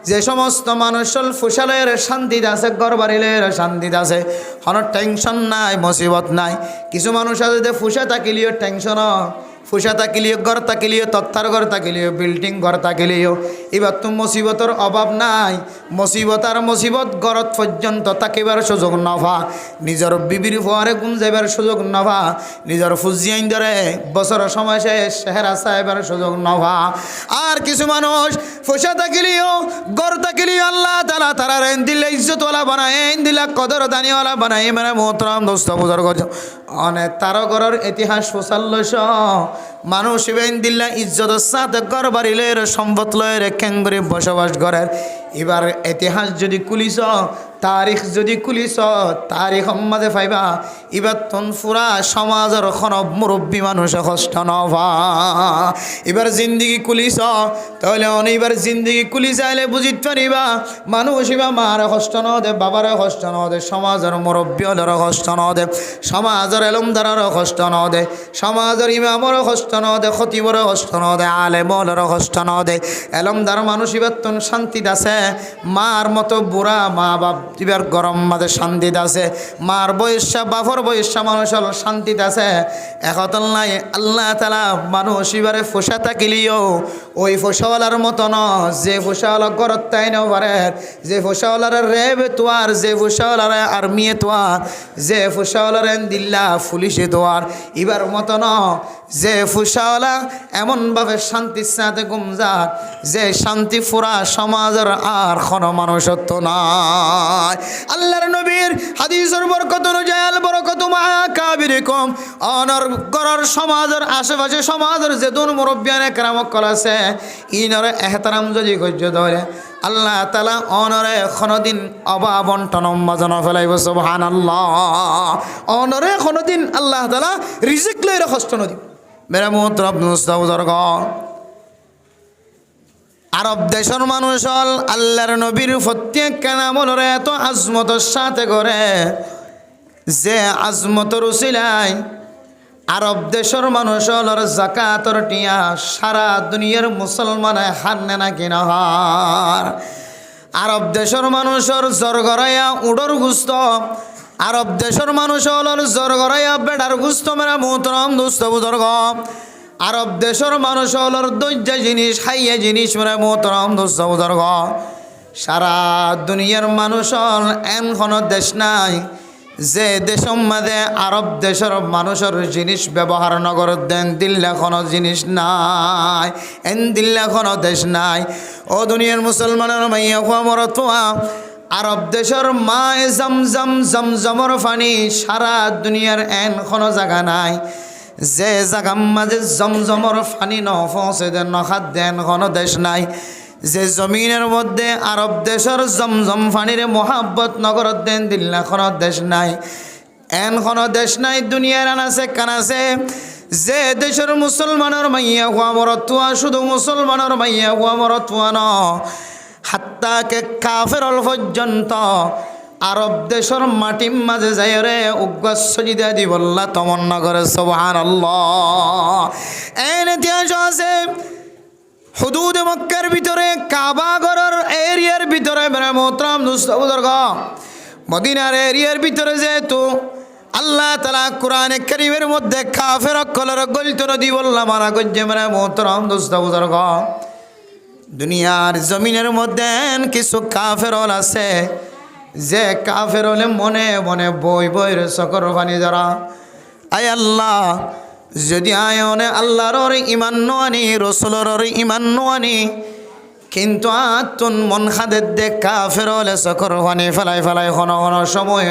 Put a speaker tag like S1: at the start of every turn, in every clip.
S1: যে সমস্ত মানুষের ফুসালের শান্তিতে আছে, ঘর বাড়িলের শান্তিতে আছে, কোনো টেনশন নাই, মুসিবত নাই। কিছু মানুষ আছে যে ফুসা থাকিলেও টেনশন, ফুসা থাকিলেও ঘর থাকিলেও, তত্তার ঘর থাকিলেও, বিল্ডিং ঘর থাকিলেও এবার তো মুসিবতের অভাব নাই। মুসিবত আর মুসিবত ঘরত পর্যন্ত থাকিবার সুযোগ নভা, নিজের বিবির ফুয়ারে গুম যাইবার সুযোগ নভা, নিজের ফুজিয়াইন ধরে বছরের সময় শেষ সেহেরা সাহেবের সুযোগ নভা। আর কিছু মানুষ ফুসা থাকিলেও ঘর থাকিলেও আল্লাহ তাআলা তারা রেন দিলে ইজ্জতওয়ালা বানায়, দিলা কদর দানিওয়ালা বানায়। মানে মোহতরম দোস্ত বুজুর্গ, অনেক তার ঘরের ইতিহাস ফুসাল্লস মানুষ বেন দিল্লা ইজ্জতের সাথে ঘর বাড়িলের সম্পদ লয়ের কেঙ্গরে বসবাস করেন। এবার ইতিহাস যদি কুলিস, তারিখ যদি কুলিস, তারিখ মাঝে পাইবা এবার তন ফুরা সমাজের খন মুরব্বী মানুষে কষ্ট নভা। এবার জিন্দিগি কুলিস তাহলে অনেকবার জিন্দিগি কুলি চাইলে বুঝিতে পারিবা মানুষ এবার মারে কষ্ট ন দে, বাবারে কষ্ট ন দে, সমাজের মুরব্বী হলের কষ্ট ন দে, সমাজের এলমদারেরও কষ্ট ন দে, সমাজের ইমামরও কষ্ট ন দে, খতিবরও কষ্ট ন দে, আলেমলেরও কষ্ট ন দে। এলমদার মানুষ এবার তন শান্তিতে আছে, মার মতো বুড়া মা বাপ এবার গরম মাঝে শান্তিতে আছে, মার বয়সা বাপর বয়সা মানুষ হল শান্তিতে আছে। এখন নাই আল্লাহ তাআলা মানুষ এবারে ফোসা থাকিলেও ওই ফোসাওয়ালার মতো ন, যে ফোসাওয়ালা গরত তাই নেও পারে, যে ফোসাওয়ালার রেব তোয়ার, যে ফোসাওয়ালার আর্মিয়ে তোয়ার, যে ফোসাওয়ালার দিল্লা পুলিশে তোয়ার এবার মতো ন, যে ফুসাওয়ালা এমনভাবে শান্তির সাথে গুমজার, যে শান্তি ফুরা সমাজের আর কোনো মানুষত্ব নাই। আল্লাহর নবীর হাদিসের বরকত অনুযায়ী আল বরকত মা কাবিরিকুম, অনর গরর সমাজের আশেপাশে সমাজের যে দুন মুরব্বিয়ানে কেরামত কল আছে ইনরে এহতারাম যদি গজ্য ধরে আল্লাহ তাআলা অনরে কোনোদিন অভাব বন্টন মাজন ফেলাইব। সুবহানাল্লাহ। অনরে কোনোদিন আল্লাহ তাআলা রিজিক লইরে কষ্ট নদিব। মেরা মোহতরম বুজুর্গ, আরব দেশের মানুষ হল আল্লাহর নবীর প্রত্যেক কানামলরে এত আজমতের সাথে করে, যে আজমতের উসিলায় আরব দেশের মানুষ হলর জাকাতর টিয়া সারা দুনিয়ার মুসলমানে হান্নে না কিনা হার। আরব দেশের মানুষের জরগরাইয়া উডর গুস্ত, আরব দেশের মানুষ হলর জরগরাইয়া বেড়ার গুস্ত। মেরা মোহতরম দোস্ত বুজুর্গ, আরব দেশের মানুষ হলর দৈর্য জিনিস, হাইয়া জিনিস। মেরা মোহতরম দোস্ত বুজুর্গ, সারা দুনিয়ার মানুষ হল এন কোনো দেশ নাই যে দেশের মাঝে আরব দেশের মানুষের জিনিস ব্যবহার নগর দেন দিল্লা কোনো জিনিস নাই, এন দিল্লা কোনো দেশ নাই। ও দুনিয়ার মুসলমানের মাইয়া খোয়া মরতোয়া আরব দেশের মায় জমজম জমজমর পানি সারা দুনিয়ার এন কোনো জায়গা নাই যে জায়গার মাঝে জমজমর পানি ন পৌঁছে দেন নখাত দেন কোনো দেশ নাই। যে জমিনের মধ্যে আরব দেশের জমজম পানির মোহাব্বত নগর দেন দিল্লা কোনো দেশ নাই, এন কোনো দেশ নাই দুনিয়ার আনাছে কানাছে। যে দেশের মুসলমানের মাইয়া হওয়া মরতুয়া, শুধু মুসলমানের মাইয়া হওয়া মরতুয়া ন, হাত্তাকে কাফের পর্যন্ত আরব দেশের মাটির মাঝে যাই রে উগ্র সজিদা দিবল্লা তমন্না করে। সুবহানাল্লাহ। এন ইতিহাস আছে হুদুদ মক্কার ভিতরে কাবা ঘরের এরিয়ার ভিতরে মেরা মোহতরম দোস্ত বুজুর্গ, মদিনার এরিয়ার ভিতরে যেহেতু আল্লাহ তাআলা কোরআনে কারীমের মধ্যে কাফের কলর গলিত নদী বললাম মারা গজ্জে। মেরা মোহতরম দোস্ত বুজুর্গ, দুনিয়ার জমিনের মধ্যে কিছু কাফের আছে যে কাফের হলে মনে মনে বই বইয়ের চকর পানি যারা আয় আল্লাহ যদি আয়নে আল্লাহর ইমান নোয়ানি রসুলের ইমান নোয়ানি, কিন্তু আতুন মন খাদের দে কাফের হলে চকর পানি ফেলাই ফেলাই কোনো কোনো সময়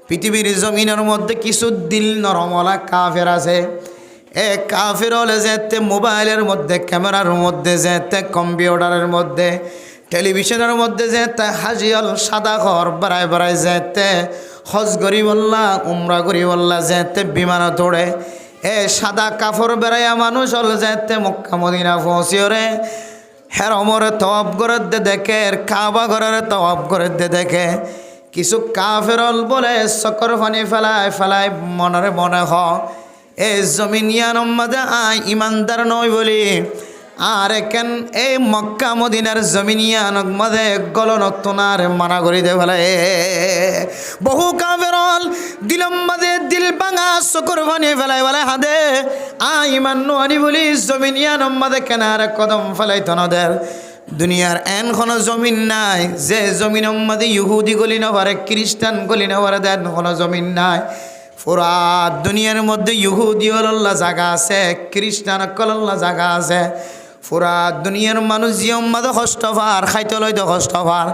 S1: পৃথিবীর জমিনের মধ্যে কিছু দিল নরমলা কাফের আছে। এ কাফের হলে যেতে মোবাইলের মধ্যে, ক্যামেরার মধ্যে, যেতে কম্পিউটারের মধ্যে, টেলিভিশনের মধ্যে, যেতে হাজিয়াল সাদা ঘর বেড়ায় বেড়ায়, যেতে হজ গরিবল্লা উমরা গরিবল্লা, যেতে বিমান তোড়ে এ সাদা কাপড় বেড়াইয়া মানুষ হল যেতে মক্কা মদিনা পৌঁছিওরে হেরমরে তওয়াব করে দে দেখে, কাবা ঘরের তওয়াব করে দে দেখে। কিছু কাফের হল বলে চকর পানি ফেলায় ফেলায় মনে মনে হ এ জমিনিয়ান মাঝে আয় ইমানদার নয় বলি আর কেন এই মক্কা মদিনার জমিনিয়ানক মাঝে গলনত্তনার মানা করি দে ফেলে বহু কাফেরল দিলম মাঝে দিল ভাঙা চকুর ভানি ফেলাই ফেলে হাদে ইমান নোয়ানি বলি জমিনিয়ানম মাঝে কেনার কদম ফেলাই তনদের দুনিয়ার এন কোনো জমিন নাই যে জমিনের মাঝে ইহুদি গলি না পারে খ্রিস্টান গলি না পারে দেন কোনো জমিন নাই পুরা দুনিয়ার মধ্যে ইহুদি হল্লা জায়গা আছে খ্রিস্টান কল্লা জায়গা আছে পুরা দুনিয়ার মানুষ জিয়ম মাঝে হস্তফার খাইতে লইতে হস্তফার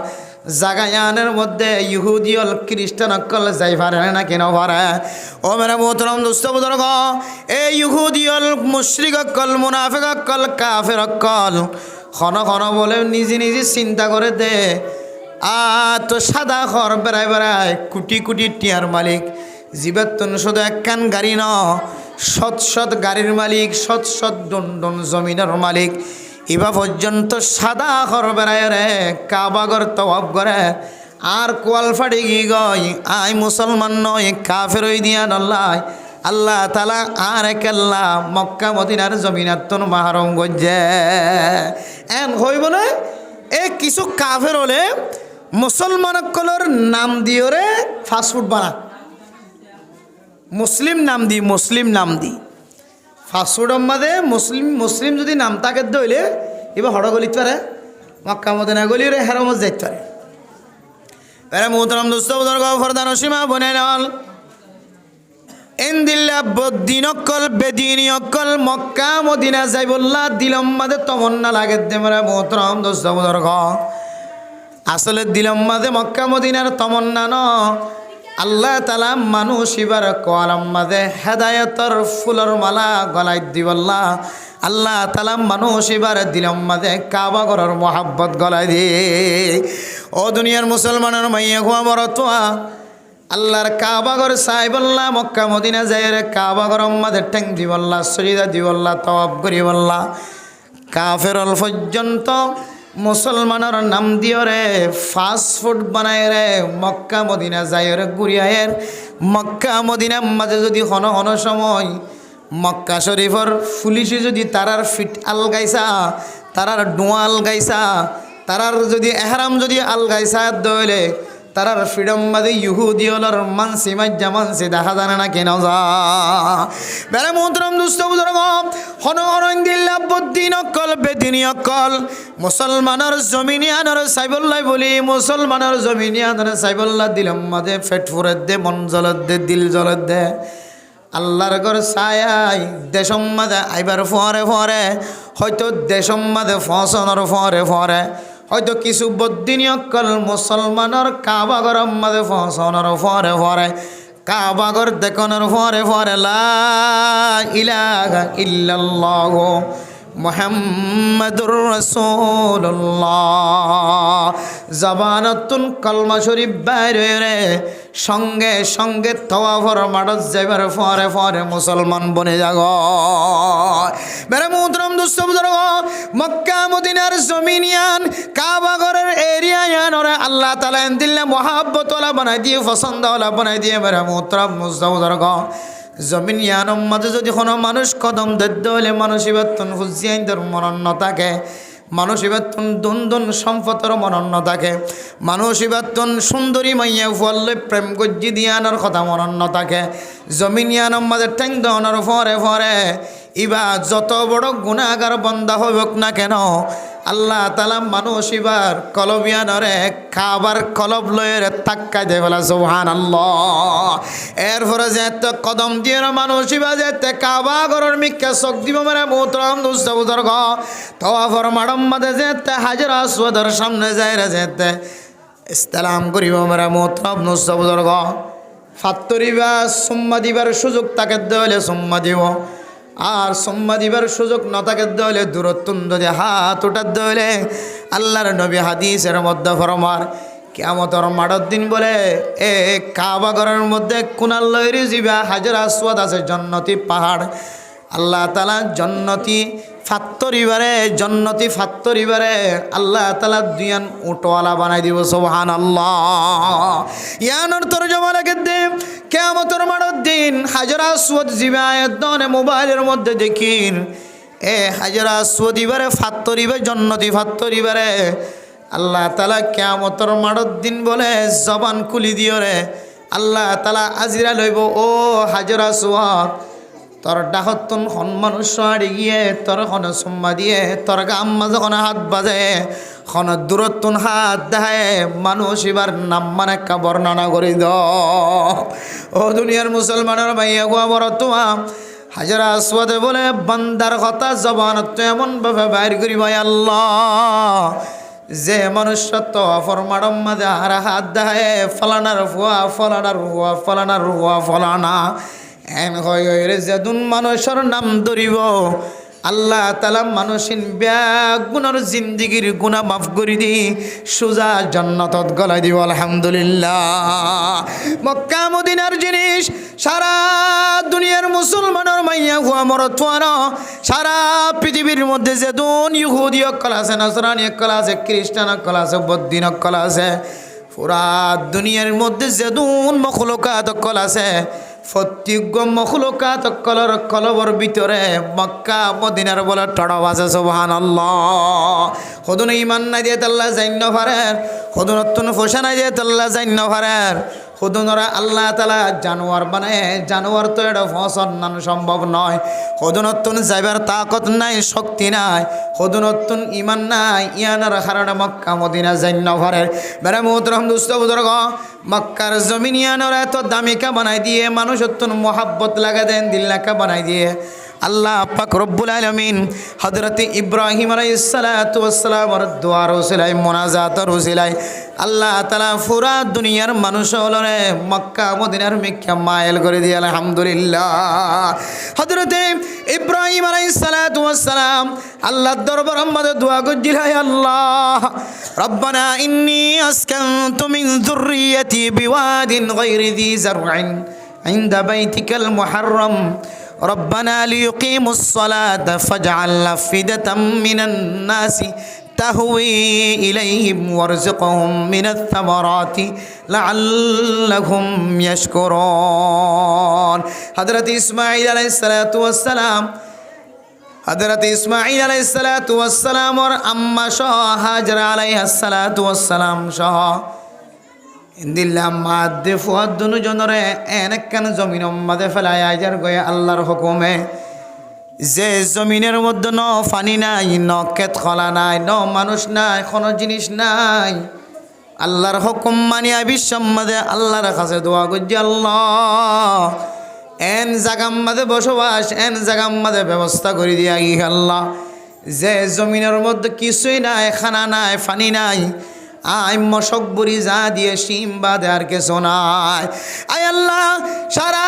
S1: জাগায়ানের মধ্যে ইহুদি হল খ্রিস্টান অকল যাই পারে না কেন পারে ও মেরা মোহতরম দোস্ত বুজুর্গ এই ইহুদি হল মুশরিক অকল মুনাফিক অকল কাফের অকল খন খন বলে নিজে নিজে চিন্তা করে দে তো সাদা ঘর বেড়ায় বেড়ায় কোটি কোটি টিয়ার মালিক জীবাত্তন শুধু একখান গাড়ি ন শত শত গাড়ির মালিক শত শত ডন ডন জমিনের মালিক এবার পর্যন্ত সাদা ঘর বেড়ায় রে কাবাগর তওয়াব করে আর কোয়াল ফাড়ি গি গই আই মুসলমান নয় কাফের ওই দিয়া নল্লাই আল্লাহ তালা আর একাল্লা মক্কা মদিনার জমিনাত্তন মাহারম গজ্জে এন হইব না এ কিছু কাফের হলে মুসলমান কলর নাম দিও রে ফাস্টফুড বানা মুসলিম নাম দি ফাস্টফুডের মাঝে মুসলিম যদি নাম তাকে দইলে এবার হড় গলিত পারে মক্কা মদিনা গলি রে হেরমত যাইতে পারে এরা মোহতরম দোস্ত বুজুর্গ ফরদান সীমা বনে নল এন্দিল্লা বদ্দিন অকল বেদিনী অকল মক্কা মদিনা যাই বললা দিলম মাঝে তমন্না লাগে দে মেরা মোহতরম দোস্ত বুজুর্গ আসলে দিলম মাঝে মক্কা মদিনার তমন্না ন আল্লাহ তালা মানুষ এবার কলাম মাঝে হেদায়তর ফুলর মালা গলাই দিবল্লা আল্লাহ তালা মানুষ এবার দিলম মাঝে কাবা ঘরের মোহাব্বত গলাই দিয়ে ও দুনিয়ার মুসলমানের মাইয়া খুয়া বরতোয়া আল্লাহর কাবা ঘর সাইবল্লা মক্কা মদিনা যায় রে কাবা ঘরের মাঝে ঠ্যাং দিবল্লা সরিদা দিবল্লা তওয়াব করি বললা কাফেরল পর্যন্ত মুসলমানের নাম দিও রে ফাস্টফুড বানায় রে মক্কা মদিনা যায় রে গুড়িয়ায়ের মক্কা মদিনার মাঝে যদি হন হন সময় মক্কা শরীফর পুলিশে যদি তারার ফিট আলগাইছা তারার ডোয়া আলগাইছা তারার যদি এহরাম যদি আলগাইছা দইলে তারার ফ্রিডম মাঝে ইহুদি হলর মানসি মাজ্জা মানসি দেখা জানে না কেন যা বেড়ে মোহতরম দুষ্ট বুজুর্গ হন হন দিল্লা বদ্দিন অকল বেদিনী অকল মুসলমানের জমিনিয়ানের সাইবল্লাই বলি মুসলমানের জমিনিয়ানের সাইবল্লা দিলম মাঝে ফেট ফুরের দে মন জলত দে দিল জলত দে আল্লাহর ঘর ছায়াই দেশম মাঝে আইবার ফরে ফরে হয়তো দেশম মাঝে ফসনের ফরে ফরে হয়তো কিছু বদ্দিনী অকল মুসলমানের কাবাগর মাঝে ফসনের ফরে ফরে কাবাগর দেখনের ফরে ফরে লা ইলাহা ইল্লাল্লাহ মুহাম্মাদুর রাসূলুল্লাহ জবানতুন কলমা শরীফ বাইরে রে সঙ্গে সঙ্গে তওয়াফর মাডত যাইবার ফরে ফরে মুসলমান বনে যাগ বেরে মুহতরম দুষ্ট বুজুর্গ মক্কা মদিনার জমিনিয়ান কাবা ঘরের এরিয়ায়ান ওরে আল্লাহ তাআলা দিল্লা মুহাব্বত ওয়ালা বানাই দিয়ে পছন্দ ওয়ালা বানাই দিয়ে বেরে মুহতরম দুষ্ট বুজুর্গ জমিনিয়ানম মাঝে যদি কোনো মানুষ কদম দিতে হলে মানুষ ইবাতন হুজিয়াইনদের মনন্য থাকে মানুষ ইবাতন দুন সম্পদের মনন্য থাকে মানুষ ইবাতন সুন্দরী মাইয়া ফলে প্রেম গজ্জি দিয়ানোর কথা মনন্য থাকে জমিনিয়ানম মাঝে ঠ্যাং দনের ফরে ফরে ইবা যত বড় গুনাহগার বান্দা হইব না কেন আল্লাহ তাআলা মানুষ এবার কলবিয়ানরে খাবার কলব লয়ের তাক্কা দে বলা সুবহানাল্লাহ এরপরে যেতে কদম দিয়ে মানুষ এবার যেতে কাবা ঘরের মিক্কা চোখ দিব মানে মোহতরম দুষ্ট বুজুর্গ তওয়াফর মাডম মাঝে যেতে হাজর আসওয়াদের সামনে যায় যেতে ইসলাম করিব মানে মোহতরম দুষ্ট বুজুর্গ ফাত্তরিবা সুম্মা দিবার সুযোগ তাকে দেলে সুম্মা দিব আর সম্মা দিবার সুযোগ ন থাকে দলে দূরত্ব যদি হাত উঠার দলে আল্লাহর নবী হাদিসের মধ্যে ফরমার কিয়ামতের মাঠের দিন বলে এ কাবা ঘরের মধ্যে কুনাল লইরি যাবা হাজর আসওয়াদ আছে জান্নাতি পাহাড় আল্লাহ তাআলা জান্নাতি ফাত্তরিবারে আল্লাহ তাআলা দুয়ান উটওয়ালা বানাই দিব সুবহানাল্লাহ ইয়ানোর তরজমা লাগে দে কিয়ামতের মাঠের দিন হাজর আসওয়াদ জিবায়ের দনে মোবাইলের মধ্যে দেখিন এ হাজরা আসওয়াদিবারে ফাত্তরিবে জন্নতি ফাত্তরিবারে আল্লাহ তাআলা কিয়ামতের মাঠের দিন বলে জবান খুলি দিও রে আল্লাহ তাআলা আজিরা লইব ও হাজরা আসওয়াদ তোর ডাহতন হন মানুষ আড়ি গিয়ে তোর হন সুম্মা দিয়ে তোর গাম্মা যখন হাত বাজে হন দূরত্বন হাত দেয় মানুষ এবার নাম মানে একটা বর্ণনা করি দ ও দুনিয়ার মুসলমানের ভাইয়া গোয়া বড় তোমা হাজরা আসওয়াদে বলে বান্দার কথা জবান তো এমনভাবে বাইর করি ভাই আল্লাহ যে মানুষ তো ফরমাডম মাঝে আর হাত দেয় ফলানার ফুয়া ফলানার হুয়া ফলানার হুয়া ফলানা এন হয়ে যেদুন মানুষের নাম ধরিব আল্লাহ তাআলা মানুষিন ব্যাগ গুণর জিন্দিগির গুণা মাফ করে দি সুজা জান্নাতত গলাই দিব আলহামদুলিল্লাহ মক্কা মদিনার জিনিস সারা দুনিয়ার মুসলমানের মাইয়া হুয়া মরতওয়ার সারা পৃথিবীর মধ্যে যেদুন ইহুদি অকল আছে নাসরানি অকল আছে খ্রিস্টান অকল আছে বৌদ্ধ অকল আছে পুরা দুনিয়ার মধ্যে যেদুন মখলুকাত অকল আছে প্রত্যেক মখলুকাত অকলের কলবর ভিতরে মক্কা মদিনার বলে টড়াও আছে সুবহানাল্লাহ হদুন ইমান নাই দিয়ে আল্লাহ জাইন্ন পারেন হদুনত্তুন ফোসা নাই দিয়ে আল্লাহ জাইন্ন পারেন হদুনরা আল্লাহ তাআলা জানোয়ার বানায় জানোয়ার তো এটা ফসন্নান সম্ভব নয় হদুনত্তুন যাইবার তাকত নাই শক্তি নাই হদুনত্তুন ইমান নাই ইয়ানার হারানা মক্কা মদিনা জাইন্ন পারেন মেরে মুহতরম দুস্থ বুজুর্গ মক্কার জমিন ইয়ানার এত দামিকা বানাই দিয়ে মানুষত্তুন মোহাব্বত লাগা দেন দিল লাকা বানাই দিয়ে আল্লাহ পাক রব্বুল আলামিন হযরত ইব্রাহিম আলাইহিস সালাতু ওয়াস সালাম এর দোয়া রসিলাই মুনাজাত রসিলাই আল্লাহ তাআলা পুরা দুনিয়ার মানুষ হলরে মক্কা মদিনার মিক্কা মাইল করে দিয়ে আলহামদুলিল্লাহ হযরত ইব্রাহিম আলাইহিস সালাতু ওয়াস সালাম আল্লাহর দরবারে মধ্যে দোয়া করছিল হে আল্লাহ রব্বানা ইন্নী আসকানতু মিন যুররিয়্যাতি বিওয়াদিন গায়রি যি যার'ইন ইনদা বাইতিকাল মুহাররম ربنا ليقيموا الصلاة فاجعل أفئدة من الناس تهوي إليهم وارزقهم من الثمرات لعلهم يشكرون حضرت إسماعيل عليه الصلاة والسلام حضرت إسماعيل عليه الصلاة والسلام और अम्मा शाह हाजरा عليه الصلاة والسلام शाह ইন্দিল্লা মাদে ফুয়াদ দুনু জনরে এনেকান জমিন মাদে ফেলায় আইজার গয়ে আল্লাহর হুকুমে যে জমিনের মধ্যে ন পানি নাই ন ক্ষেত খলা নাই ন মানুষ নাই কোনো জিনিস নাই আল্লাহর হুকুম মানিয়া বিশ্বম্মাদে আল্লাহর কাছে দোয়া করছি আল্লাহ এন জাগাম মাদে বসবাস এন জাগাম মাদে ব্যবস্থা করে দিয়া ই আল্লাহ যে জমিনের মধ্যে কিছুই নাই খানা নাই পানি নাই আই মশক বুড়ি যা দিয়ে শিম বাদে আর কিছু নাই আয় আল্লাহ সারা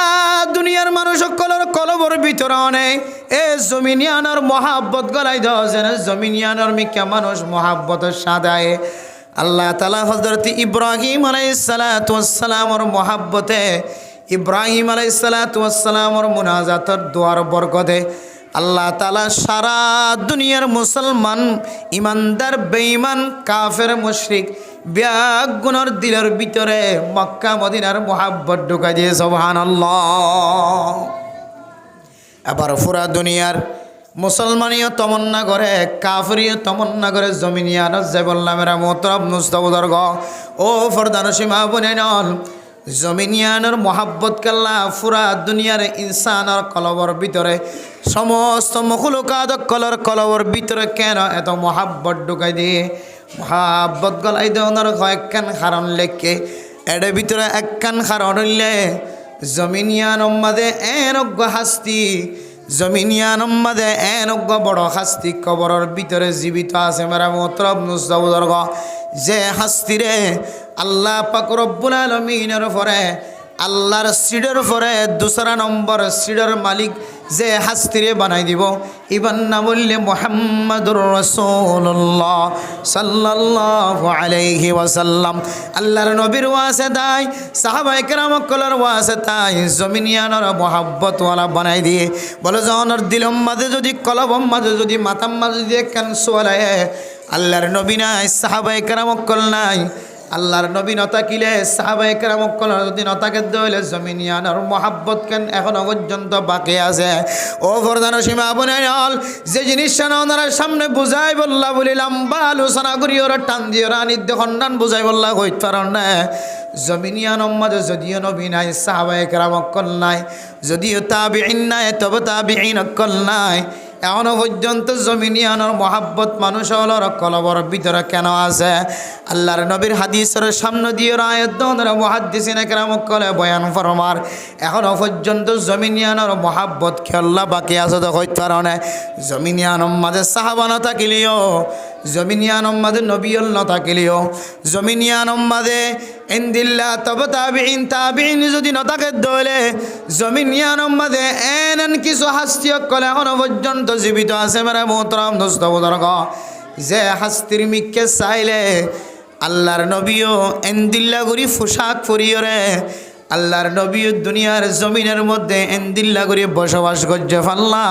S1: দুনিয়ার মানুষ সকলের কলবর ভিতরে অনেক এ জমিনিয়ানোর মহাব্বত গলাই দেওয়া যেন জমিনিয়ানোর মিকা মানুষ মহাব্বতের সাদায় আল্লাহ তাআলা হযরত ইব্রাহিম আলাইহিস সালাতু ওয়াস সালামের মহাব্বতে ইব্রাহিম আলাইহিস সালাতু ওয়াস সালামের মুনাজাতের দোয়ার বরকতে আল্লাহ তাআলা সারা দুনিয়ার মুসলমান ইমানদার বেঈমান কাফের মুশরিক ব্যাগ গুনার দিলের ভিতরে মক্কা মদিনার মোহাব্বত ঢুকাই দিয়ে সুবহানাল্লাহ এবার পুরা দুনিয়ার মুসলমানিও তমন্না করে কাফিরিও তমন্না করে জমিনিয়ানত যে বললাম এরা মোহতরম মুস্তাবদর্গ ও ফরদানসীমা বনেনল জমিনিয়ানোর মোহাব্বত কাল্লা পুরা দুনিয়ার ইনসানের কলবর ভিতরে সমস্ত মখলুকাত কলর কলবর ভিতরে কেন এত মোহাব্বত ঢুকাই দিয়ে মোহাব্বত গলাই দেওয়ার কয়েকখান কারণ লেখকে এর ভিতরে একখান কারণ হইলে জমিনিয়ানোর মাঝে এনজ্ঞ শাস্তি জমিনিয়ানোর মাঝে এনজ্ঞ বড় শাস্তি কবরের ভিতরে জীবিত আছে মেরা মোহতরম মুস্তাবদর্গ যে শাস্তিরে আল্লাহ পাক রব্বুল আলামিনের পরে আল্লাহর সিডের পরে দুসরা নম্বর সিডের মালিক যে শাস্তিরে বানাই দিব ইবান না বললে মুহাম্মাদুর রাসূলুল্লাহ সাল্লাল্লাহু আলাইহি ওয়াসাল্লাম আল্লাহর নবীর ওয়াসে তাই সাহাবায়ে কেরাম কলর ওয়াসে তাই জমিনিয়ানোর মোহাব্বত ওয়ালা বানাই দিয়ে বলে জনের দিলম মাঝে যদি কলবম মাঝে যদি মাথাম মাঝে যদি কান সোয়ালায় আল্লাহর নবী নাই সাহাবায়ে কেরাম কল নাই আল্লাহর নবী নতাকিলে সাহাবায়ে কেরাম যদি নতাকে দইলে জমিনিয়ানোর মহাব্বত কেন এখনো পর্যন্ত বাকি আছে। ও প্রধান সীমা বনেল যে জিনিসটা ওনারা সামনে বুঝাই বললা বলিলাম বা আলোচনা করি ওরা টান দিয়ে ওরা নিদ্য খণ্ডান বুঝাই বললা হইতে পারন না। জমিনিয়ানোর মাঝে যদিও নবী নাই, সাহাবায়ে কেরাম নাই, যদিও তাবিঈন নাই, তবে তাবিঈন নাই, এখনো পর্যন্ত জমিনিয়ানোর মহাব্বত মানুষ হলোর কলবর ভিতরে কেন আছে? আল্লাহর নবীর হাদিসের সামনে দিয়ে আয়াত দোনরা মুহাদ্দিসিনে কেরাম কলে বয়ান ফরমার এখনো পর্যন্ত জমিনিয়ানোর মহাব্বত খেলা বাকি আছে তো হইতে পারে। জমিনিয়ানোর মাঝে সাহাবা না থাকিলেও, জমিনিয়ানোর মাঝে নবীল না থাকিলেও, জমিনিয়ানোর মাঝে ইনদিল্লাহ তবে তাবিঈন যদি না থাকে দলে জমিনিয়ানোর মাঝে এন কিছু হাস্তি কলে এখনো পর্যন্ত জীবিত আছে। মেরে মোহতরম দোস্ত বুজুর্গ, যে হাস্তির মিককে চাইলে আল্লাহর নবীও এনদিল্লা করি পোশাক পরিয়রে, আল্লাহর নবীও দুনিয়ার জমিনের মধ্যে এনদিল্লা করে বসবাস করছে ফাল্লা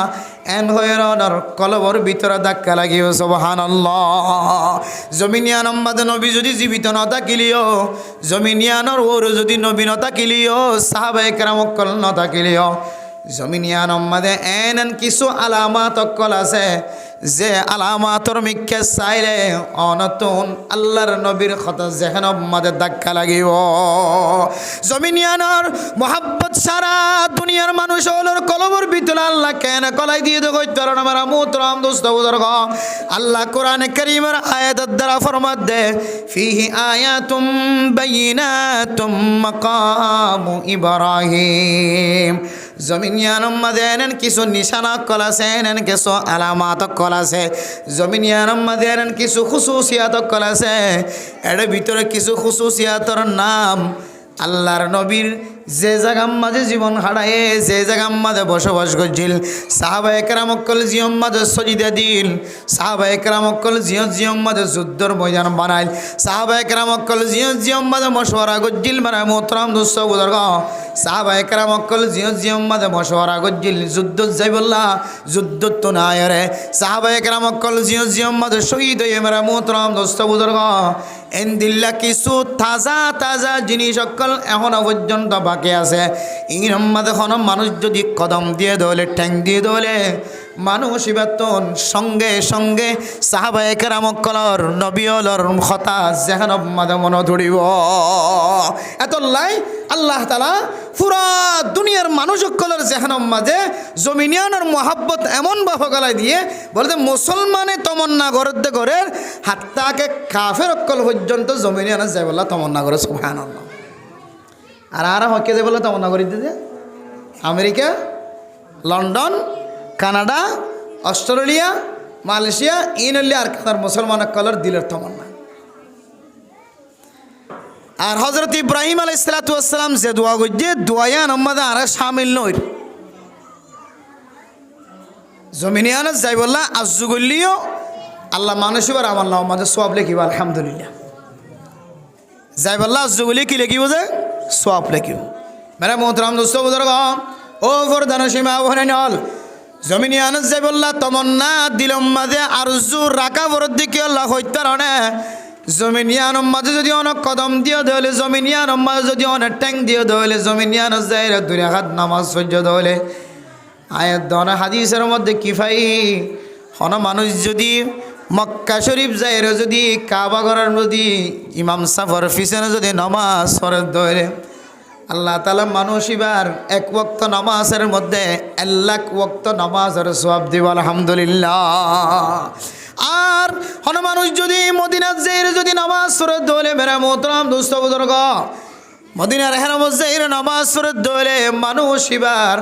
S1: এন হয়রনর কলবর ভিতরে ধাক্কা লাগিও সুবহানাল্লাহ। জমিনিয়ানোর মাঝে নবী যদি জীবিত না থাকিলিও, জমিনিয়ানোর ওর যদি নবী না থাকিলিও, সাহাবায়ে কেরাম না থাকিলিও, জমিনিয়ানোর মাঝে এন কিছু আলামাত অকল আছে যে আলামাতর মিক্কে চাইলে অনতুন আল্লাহর নবীর কথা যেখান মাঝে ধাক্কা লাগিব। জমিনিয়ানোর মহাব্বত সারা দুনিয়ার মানুষ হলোর কলবর ভিতরে আল্লাহ কেন কলাই দিয়ে দেবো কারণ আমার মোহতরম দোস্ত বুজুর্গ, আল্লাহ কোরআনে কারীমের আয়াতের দ্বারা ফরমাত দে ফিহি আয়াতুম বাইয়িনাতুম মাকামু ইব্রাহিম। জমিনিয়ানোর মাঝে এনেন কিছু নিশানা কল আছে, এনেন কিছু আলামাত কল আছে, জমিনিয়ানোর মাঝে এনেন কিছু খুসুসিয়াত কল আছে। এর ভিতরে কিছু খুসুসিয়াতর নাম আল্লাহর নবীর যে জায়গার মাঝে জীবন হারায়ে যে জায়গার মাঝে বসবাস করছিল, সাহাবায়ে কেরাম জিয়ম মাঝে সজিদা দিল, সাহাবায়ে কেরাম জিয়ম মাঝে যুদ্ধর ময়দান বানাইল, সাহাবায়ে কেরাম জিয়ম মাঝে মশওয়ারা করছিল। মানে মোহতরম দোস্ত বুজুর্গ, সাহাবায়ে কেরাম জিয়ম মাঝে মশওয়ারা করছিল যুদ্ধ যাই বললা যুদ্ধ তো নাই রে, সাহাবায়ে কেরাম জিয়ম মাঝে শহীদ হয়ে মেরা মোহতরম দোস্ত বুজুর্গ এনদিল্লা কিছু তাজা তাজা জিনিস সকল এখনো পর্যন্ত বাকি আছে। ইংরাম্মাদ এখন মানুষ যদি কদম দিয়ে দলে ঠ্যাং দিয়ে দলে মানুষ বেতন সঙ্গে সঙ্গে সাহাবায়ে কেরাম নবীলর কথা যেখান মাঝে মনে ধরিব। এত লাই আল্লাহ তাআলা পুরা দুনিয়ার মানুষ সকলের যেখান মাঝে জমিনিয়ানোর মহাব্বত এমন বাফগালাই দিয়ে বলতে মুসলমানে তমন্না করতে করে হাত্তাকে কাফের অক্কল পর্যন্ত জমিনিয়ানো যাই বললা তমন্না করে সুবহানাল্লাহ। আর হকে যাই বললা তমন্না করে দিতে America, London, Canada, Australia, Malaysia ইনলি আর কাতার মুসলমান কলর দিলের তমন্না। আর হজরত ইব্রাহিম আলাইহিস সালাতু ওয়াস সালাম যে দোয়া করছে দোয়া আমাদের আর শামিল নয়। জমিনিয়ানো যাই বললা আজ্জু করলিও আল্লাহ মানুষবার আমার নাম আমাদের সওয়াব লিখিব আলহামদুলিল্লাহ। যাই বললা আজ্জু করলি কি লিখিব যে সওয়াব লিখিব। মেরা মোহতরম দোস্ত বুজুর্গ, ও ফরদান সীমা ওহনাল জমিনিয়ানো যাই বললা তমন্না দিলম মাঝে আরজু রাখা বরদ দিকে আল্লাহ হইতে রানে জমিনিয়ানোর মাঝে যদি অনেক কদম দিয়ে দেলে, জমিনিয়ানোর মাঝে যদি অনেক ট্যাং দিয়ে দেলে, জমিনিয়ানো যাই দুই রাকাত নামাজ সহ্য দেলে আয়াত দনা হাদিসের মধ্যে কি পাই হন মানুষ যদি মক্কা শরীফ যাই যদি কাবা ঘরের যদি ইমাম সাফর পিছনে যদি নামাজ পড়ে দলে আল্লাহ তাআলা মানুষ এবার এক ওয়াক্ত নামাজের মধ্যে 1 লাখ ওয়াক্ত নামাজের সওয়াব দিব আলহামদুলিল্লাহ। আর হন মানুষ যদি মদিনাত যাই যদি নামাজ পড়ে দলে মেরা মোহতরম দোস্ত বুজুর্গ মদিনার হেরামত যাই নামাজ পড়ে দলে মানুষ এবার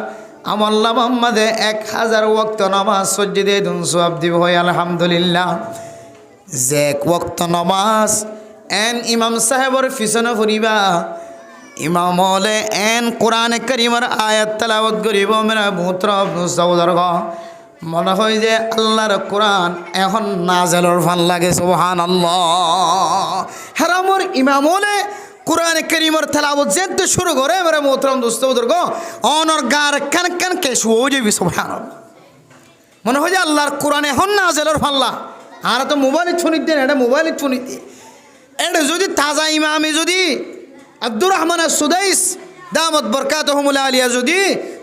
S1: আমল্লা মোহাম্মদে 1000 ওয়াক্ত নামাজ সজ্জিদে দুন সওয়াব দিব হয় আলহামদুলিল্লাহ। যে এক ওয়াক্ত নামাজ এন ইমাম সাহেবের পিছনে ফুরিবা ইমাম হলে এন কোরআনে কারীমের আয়াত তেলাওয়াত করিব মেরা মোহতরম দোস্ত বুজুর্গ মনে হয় যে আল্লাহর কোরআন এখন নাজেলর ফান লাগে সুবহানাল্লাহ। হেরামর ইমাম হলে কোরআনে কারীমের তেলাওয়াত যেতে শুরু করে মেরা মোহতরম দোস্ত বুজুর্গ অনর গার কান কান কেশু হয়ে যাবে সুবহানাল্লাহ। মনে হয় যে আল্লাহর কোরআন এখন নাজেলর ফাল্লা আর তো মোবাইলে ছুনি দেন এটা মোবাইলে ছুনি দিয়ে এটা যদি তাজা ইমামি যদি আব্দুর রহমান সুদাইস দামত বরকাতুহুমুল আলিয়া যদি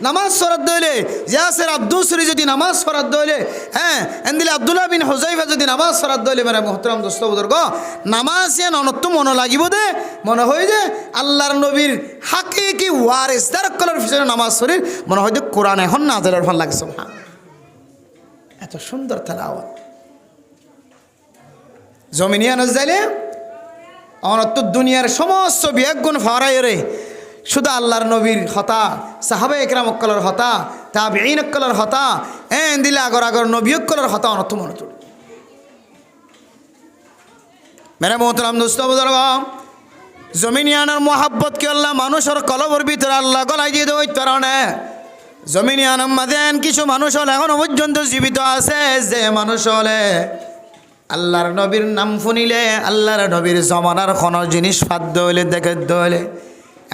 S1: নামাজ পড়াত দইলে ইয়াসির আব্দুল সরি যদি নামাজ পড়াত দইলে হ্যাঁ এন্দিলে আব্দুল্লাহ বিন হুযাইফা যদি নামাজ পড়াত দইলে মেরা মুহতারাম দোস্ত বুজুর্গ নামাজ ইয়ান অনত্ব মনে লাগিব দে মনে হয় যে আল্লাহর নবীর হাকিকি ওয়ারিস দার কলর পিছনে নামাজ পড়ি মনে হয় যে কোরআন এখন নাযিলের ফল লাগে সুবহান এত সুন্দর তেলাওয়াত জমিনিয়া নজাইলে অনত্ব দুনিয়ার সমস্ত বিয়াগুণ ফারাইরে শুধু আল্লাহর নবীর হতা সাহাবা একরাম অক্কলের হতা তাবিঈন অক্কলের হতা দিলে আগর আগর নবী অক্কলের হতা অনর্থ মনে চলে মেরা মোহতারাম দোস্ত বুজুর্গ জমিনিয়ানের মোহাব্বত কি আল্লাহ মানুষের কলবর ভিতরে আল্লাহ গলাই দিয়ে দেওয়ার কারণে জমিনিয়ানের মাঝে কিছু মানুষ হল এখনো পর্যন্ত জীবিত আছে যে মানুষ হলে আল্লাহর নবীর নাম শুনিলে আল্লাহর নবীর জমানার কোনো জিনিস ফাদ্য হইলে দেখে হইলে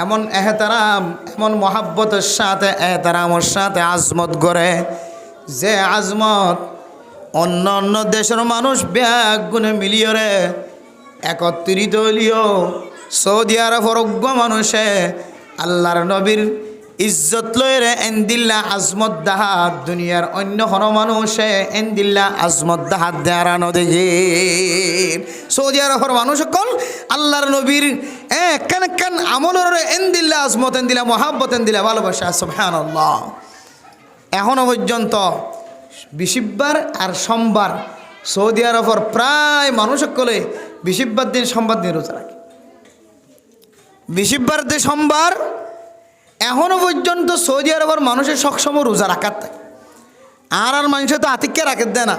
S1: এমন এহতারাম এমন মহাব্বতের সাথে এহতারামের সাথে আজমত করে যে আজমত অন্য অন্য দেশের মানুষ ব্যাগ গুণে মিলিয়রে একত্রিত হইলিও সৌদি আরবের অজ্ঞ মানুষে আল্লাহর নবীর ইজ্জত লয়রে এন্দিল্লা আজমত দাহাত দুনিয়ার অন্য কোনো মানুষে এন্দিল্লা আজমত দাহাত দেয়ারানো দেখি সৌদি আরবের মানুষ সকল আল্লাহর নবীর কান আমলের এন্দিল্লা আজমত এন্দিল্লা মহাব্বত এন্দিল্লা ভালোবাসা সুবহানাল্লাহ এখনো পর্যন্ত বিশিববার আর সোমবার সৌদি আরবের প্রায় মানুষ সকলে বিশিববার দিন সোমবার দিন রোজা রাখে বিশিববার দিন সোমবার এখনো পর্যন্ত সৌদি আরবের মানুষের সবসময় রোজা রাখার থাকে আর মানুষ তো আতিক্যে রাখে দেয় না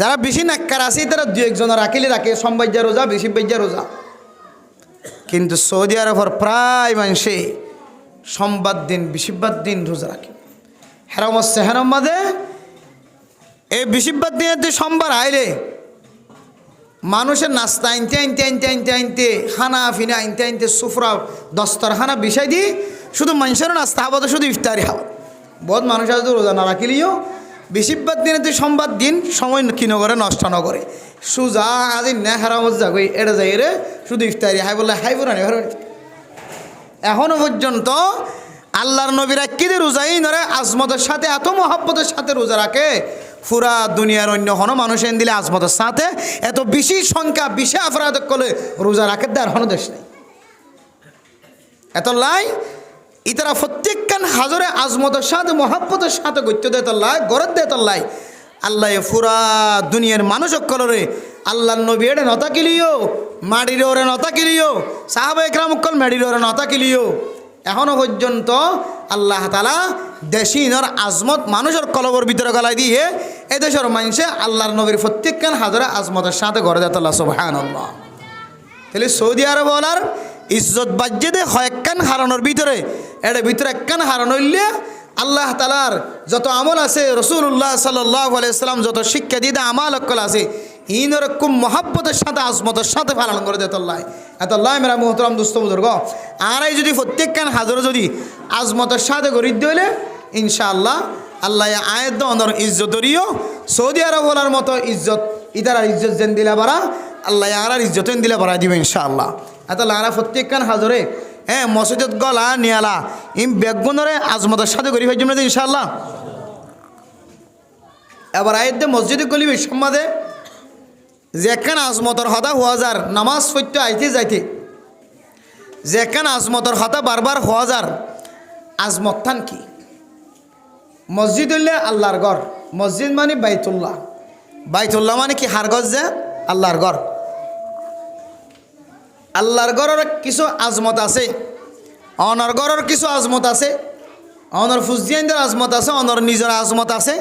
S1: যারা বেশি নাক্কার আছে তারা দু একজন রাখিলে রাখে সোমবাইজা রোজা বিশিববাইজা রোজা কিন্তু সৌদি আরবের প্রায় মানুষে সোমবার দিন বিশিববার দিন রোজা রাখে হেরম সেহেরম মাঝে এই বিশিববার দিনে সোমবার আইলে মানুষের নাস্তা আনতে আনতে আনতে আনতে আনতে খানা ফিনা আনতে আনতে সুফরা দস্তরখানা বিষয় দিয়ে শুধু মানুষের নাস্তা হবো তো শুধু ইফতারি হওয়া বহুত মানুষ আছে রোজা না রাখিলেও বেশিরভাগ দিনে তো সোমবার দিন সময় কি নগরে নষ্ট নগরে সুজা আজি না হারামত যাগই এটা যাই রে শুধু ইফতারি হাই বললে হাই বরানি এখনো পর্যন্ত আল্লাহর নবীরা কি দিয়ে রোজাই নরে আজমতের সাথে এত মহাব্বতের সাথে রোজা রাখে পুরা দুনিয়ার অন্য কোনো মানুষ এনে দিলে আজমতের সাথে এত বেশি সংখ্যা বেশি অপরাধ করলে রোজা রাখে দেওয়ার কোনো দেশ নেই এত লাই ইতারা প্রত্যেকখান হাজরে আজমতের সাথে মহাব্বতের সাথে গত্য দেয় তল্লাই গরত দেয় তল্লাই আল্লাহ পুরা দুনিয়ার মানুষ অক্কলরে আল্লাহর নবী এড়ে নতা কিলিও মাড়ির ওরে নতা কিলিও সাহাবা একরাম অক্কল মাড়ির ওরে নতা কিলিও এখনো পর্যন্ত আল্লাহ তাআলা দেশিনর আজমত মানুষের কলবর ভিতরে গলায় দিয়ে এদেশের মানুষে আল্লাহর নবীর প্রত্যেকখান হাজরে আজমতের সাথে গড়ে দেয় আল্লাহ সুবহানাল্লাহ তাহলে সৌদি আরব বলার ইজ্জত বাজ্যে দে কয়েকখান হারানোর ভিতরে এর ভিতরে একখান হারানো হইলে আল্লাহ তাআলার যত আমল আছে রাসূলুল্লাহ সাল্লাল্লাহু আলাইহি সাল্লাম যত শিক্ষা দিয়ে আমাল অকল আছে ইনর খুব মহাব্বতের সাথে আজমতের সাথে পালন করে দেয় আল্লাহ এত আল্লাহ মেরা মুহতারাম দোস্ত বুজুর্গ আর এই যদি প্রত্যেকখান হাজরে যদি আজমতের সাথে গরিব দিলে ইনশাআল্লাহ আল্লাহ আয়াত অনর ইজ্জতরিও সৌদি আরব বলার মতো ইজ্জত ইদার ইজ্জত যেন দিলা বাড়া আল্লাহ আর ইজ্জত দিলে বাড়া দিবে ইনশাআল্লাহ এত লারা প্রত্যেকখান হাজরে মসজিদত গলা নিয়ালা ইম বেগুনরে আজমতের সাথে গরিব হয়ে যাবে ইনশাআল্লাহ এবার আয়াত মসজিদে গলি বিশ্বমাদে যেখানে আজমতর হতা হওয়া যার নামাজ পড়তে আইতে যাইতে যেখানে আজমতর হতা বারবার হওয়া যার আজমত থান কি মসজিদ হইলে আল্লাহর ঘর মসজিদ মানে বাইতুল্লাহ বাইতুল্লাহ মানে কি হারগজ যে আল্লাহর ঘর আল্লাহর ঘরের কিছু আজমত আছে অনর ঘরের কিছু আজমত আছে অনর ফুজিয়ানদের আজমত আছে অনর নিজের আজমত আছে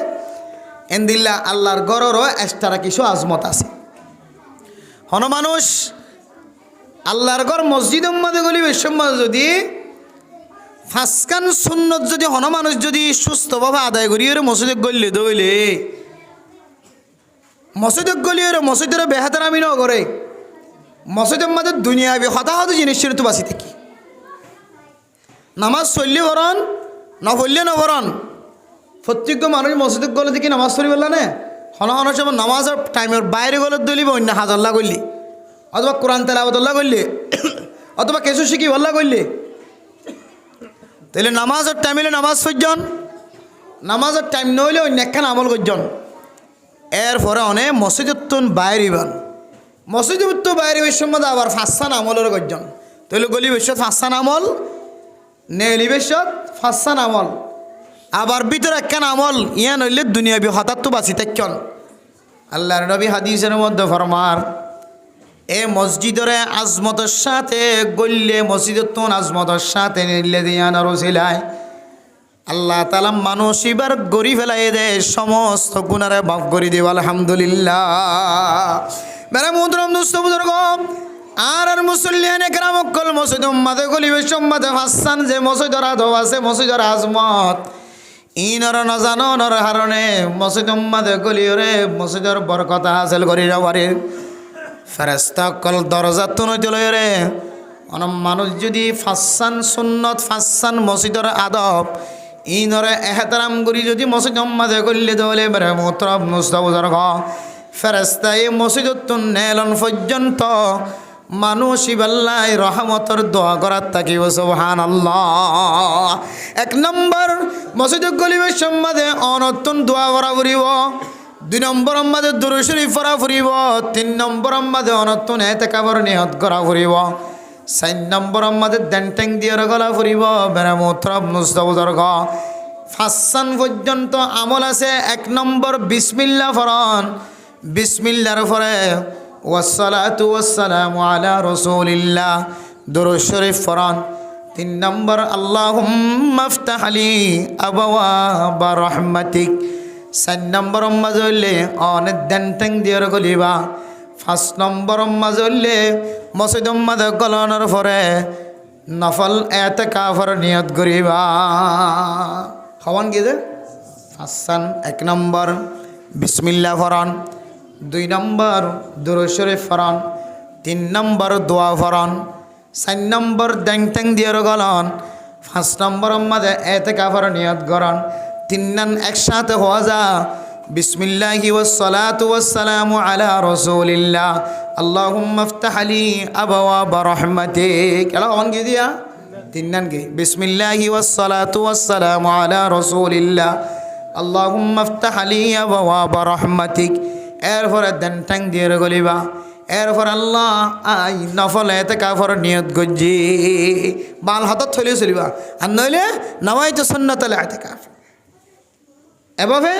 S1: এন্দিল্লা আল্লাহর ঘরেরও এক্সট্রা কিছু আজমত আছে হন মানুষ আল্লাহর ঘর মসজিদ উম্মাদে গলি বিশ্বম্মা যদি ফাঁসকান সুন্নত যদি হন মানুষ যদি সুস্থভাবে আদায় করি মসজিদে গলি দইলে মসজিদে গলি মসজিদের বেহাতারামি ন করে মসজিদের মধ্যে দুনিয়াবি হতাহত জিনিসের তো বাঁচি থাকি নামাজ চললে বরণ নফললে নবরণ প্রত্যেক মানুষ মসজিদে গলে দেখি নামাজ পড়ি বললা না হন হন সময় নামাজের টাইমের বাইরে গলে দলিব অন্য হাজাল্লা করলি অথবা কোরআন তেলাওয়াত আল্লাহ করলে অথবা কিছু শিখি আল্লাহ করলে তাহলে নামাজের টাইম হলে নামাজ পড়জন, নামাজের টাইম নইলে অন্য একখান আমল করজন। এরপরে অনেক মসজিদতুন বাইরিবান, মসজিদত বাইরিবের সম্বন্ধে আবার ফাঁসান আমলের করজন। তাহলে গলি বেশত ফাঁসান আমল, নেলি বেশত ফাঁসান আমল, আবার ভিতরে একখান আমল ইয়া নইলে দুনিয়াবি হঠাৎ তো বাঁচি থাকন। আল্লাহর নবী হাদিসের মধ্যে ফরমার এ মসজিদরে আজমতের সাথে গল্লে মসজিদতুন আজমতের সাথে নিলে দিয়া নরসিলায় আল্লাহ তাআলা মানুষ এবার গড়ি ফেলাই দেয়, সমস্ত গুনারে মাফ করে দিব আলহামদুলিল্লাহ। মেরা মুহতরম দোস্ত বুজুর্গ আর মুসল্লিয়ানে কেরাম অকল মসজিদ উম্মাদে গলিবে সম্মাদে হাসান যে মসজিদর আদব আছে মসজিদর আজমত ইনর নজানো নর হারণে মসজিদ উম্মাদে গলিয়রে মসজিদর বরকত হাসিল করি যাবারে ফেরেশতা কল দরজা তুনই দিলরে অন মানুষ যদি ফাসান সুন্নত ফাসান মসজিদর আদব ইনরে এহতারাম করি যদি মসজিদ উম্মাদে গলিলে দলে মেরে মুহতরম দোস্ত বুজুর্গ ফেরেশতা এই মসজিদতুন নেলন পর্যন্ত মানুষ ইবাল্লাই রহমতর দোয়া করার থাকিব সুবহানাল্লাহ। এক নম্বর মসজিদ গলিবের সম্মাদে অনতুন দোয়া করা ফুরিব, দুই নম্বর আমাদের দুরূদ শরীফ পড়া ফুরিব, তিন নম্বর আমাদের অনতুন ইতিকাফের নিয়ত করা ফুরিব, চার নম্বর আমাদের দেনটেং দিয়ে গলা ফুরিব। বেরা মুহতরম দোস্ত বুজুর্গ ফাসান পর্যন্ত আমল আছে। এক নম্বর বিসমিল্লাহ ফরন, বিসমিল্লাহর পরে ওয়াসসালাতু ওয়াসসালামু আলা রাসূলিল্লাহ দুরূদ শরীফ ফরন। তিন নম্বর আল্লাহুম্মা ইফতাহ লি আবওয়াবা রাহমাতিক। চার নম্বর মাজলে অনেক দেনটেং দিয়ে গলিবা। পাঁচ নম্বর মাজলে মসজিদ মাদে গলনের পরে নফল ইতিকাফের নিয়ত করিবা। হওয়ান কি যে হাসান এক নম্বর বিসমিল্লাহ ফরন, দুই নম্বর দুরূদ শরীফ ফরন, তিন নম্বর দোয়া ফরন, চার নম্বর দেনটেং দিয়ে গলন, পাঁচ নম্বর মাদে ইতিকাফের নিয়ত করন। তিন নং একসাথে হওয়া যা বিসমিল্লাহি ওয়াসসালাতু ওয়াসসালামু আলা রাসূলিল্লাহ আল্লাহুম্মা ইফতাহ লি আবওয়াবা রাহমাতিক। এলা হওয়ান কি দিয়া তিন নং কি বিসমিল্লাহি ওয়াসসালাতু ওয়াসসালামু আলা রাসূলিল্লাহ আল্লাহুম্মা ইফতাহ লি আবওয়াবা রাহমাতিক। এরপরে দেনটেং দিয়ে গলিবা। এরপর আল্লাহ আই নফল ইতিকাফের নিয়ত গজ্জি বাল হাতত থইলে চলিবা, আর নইলে নওয়াইতু সুন্নাতুল ইতিকাফ। এভাবে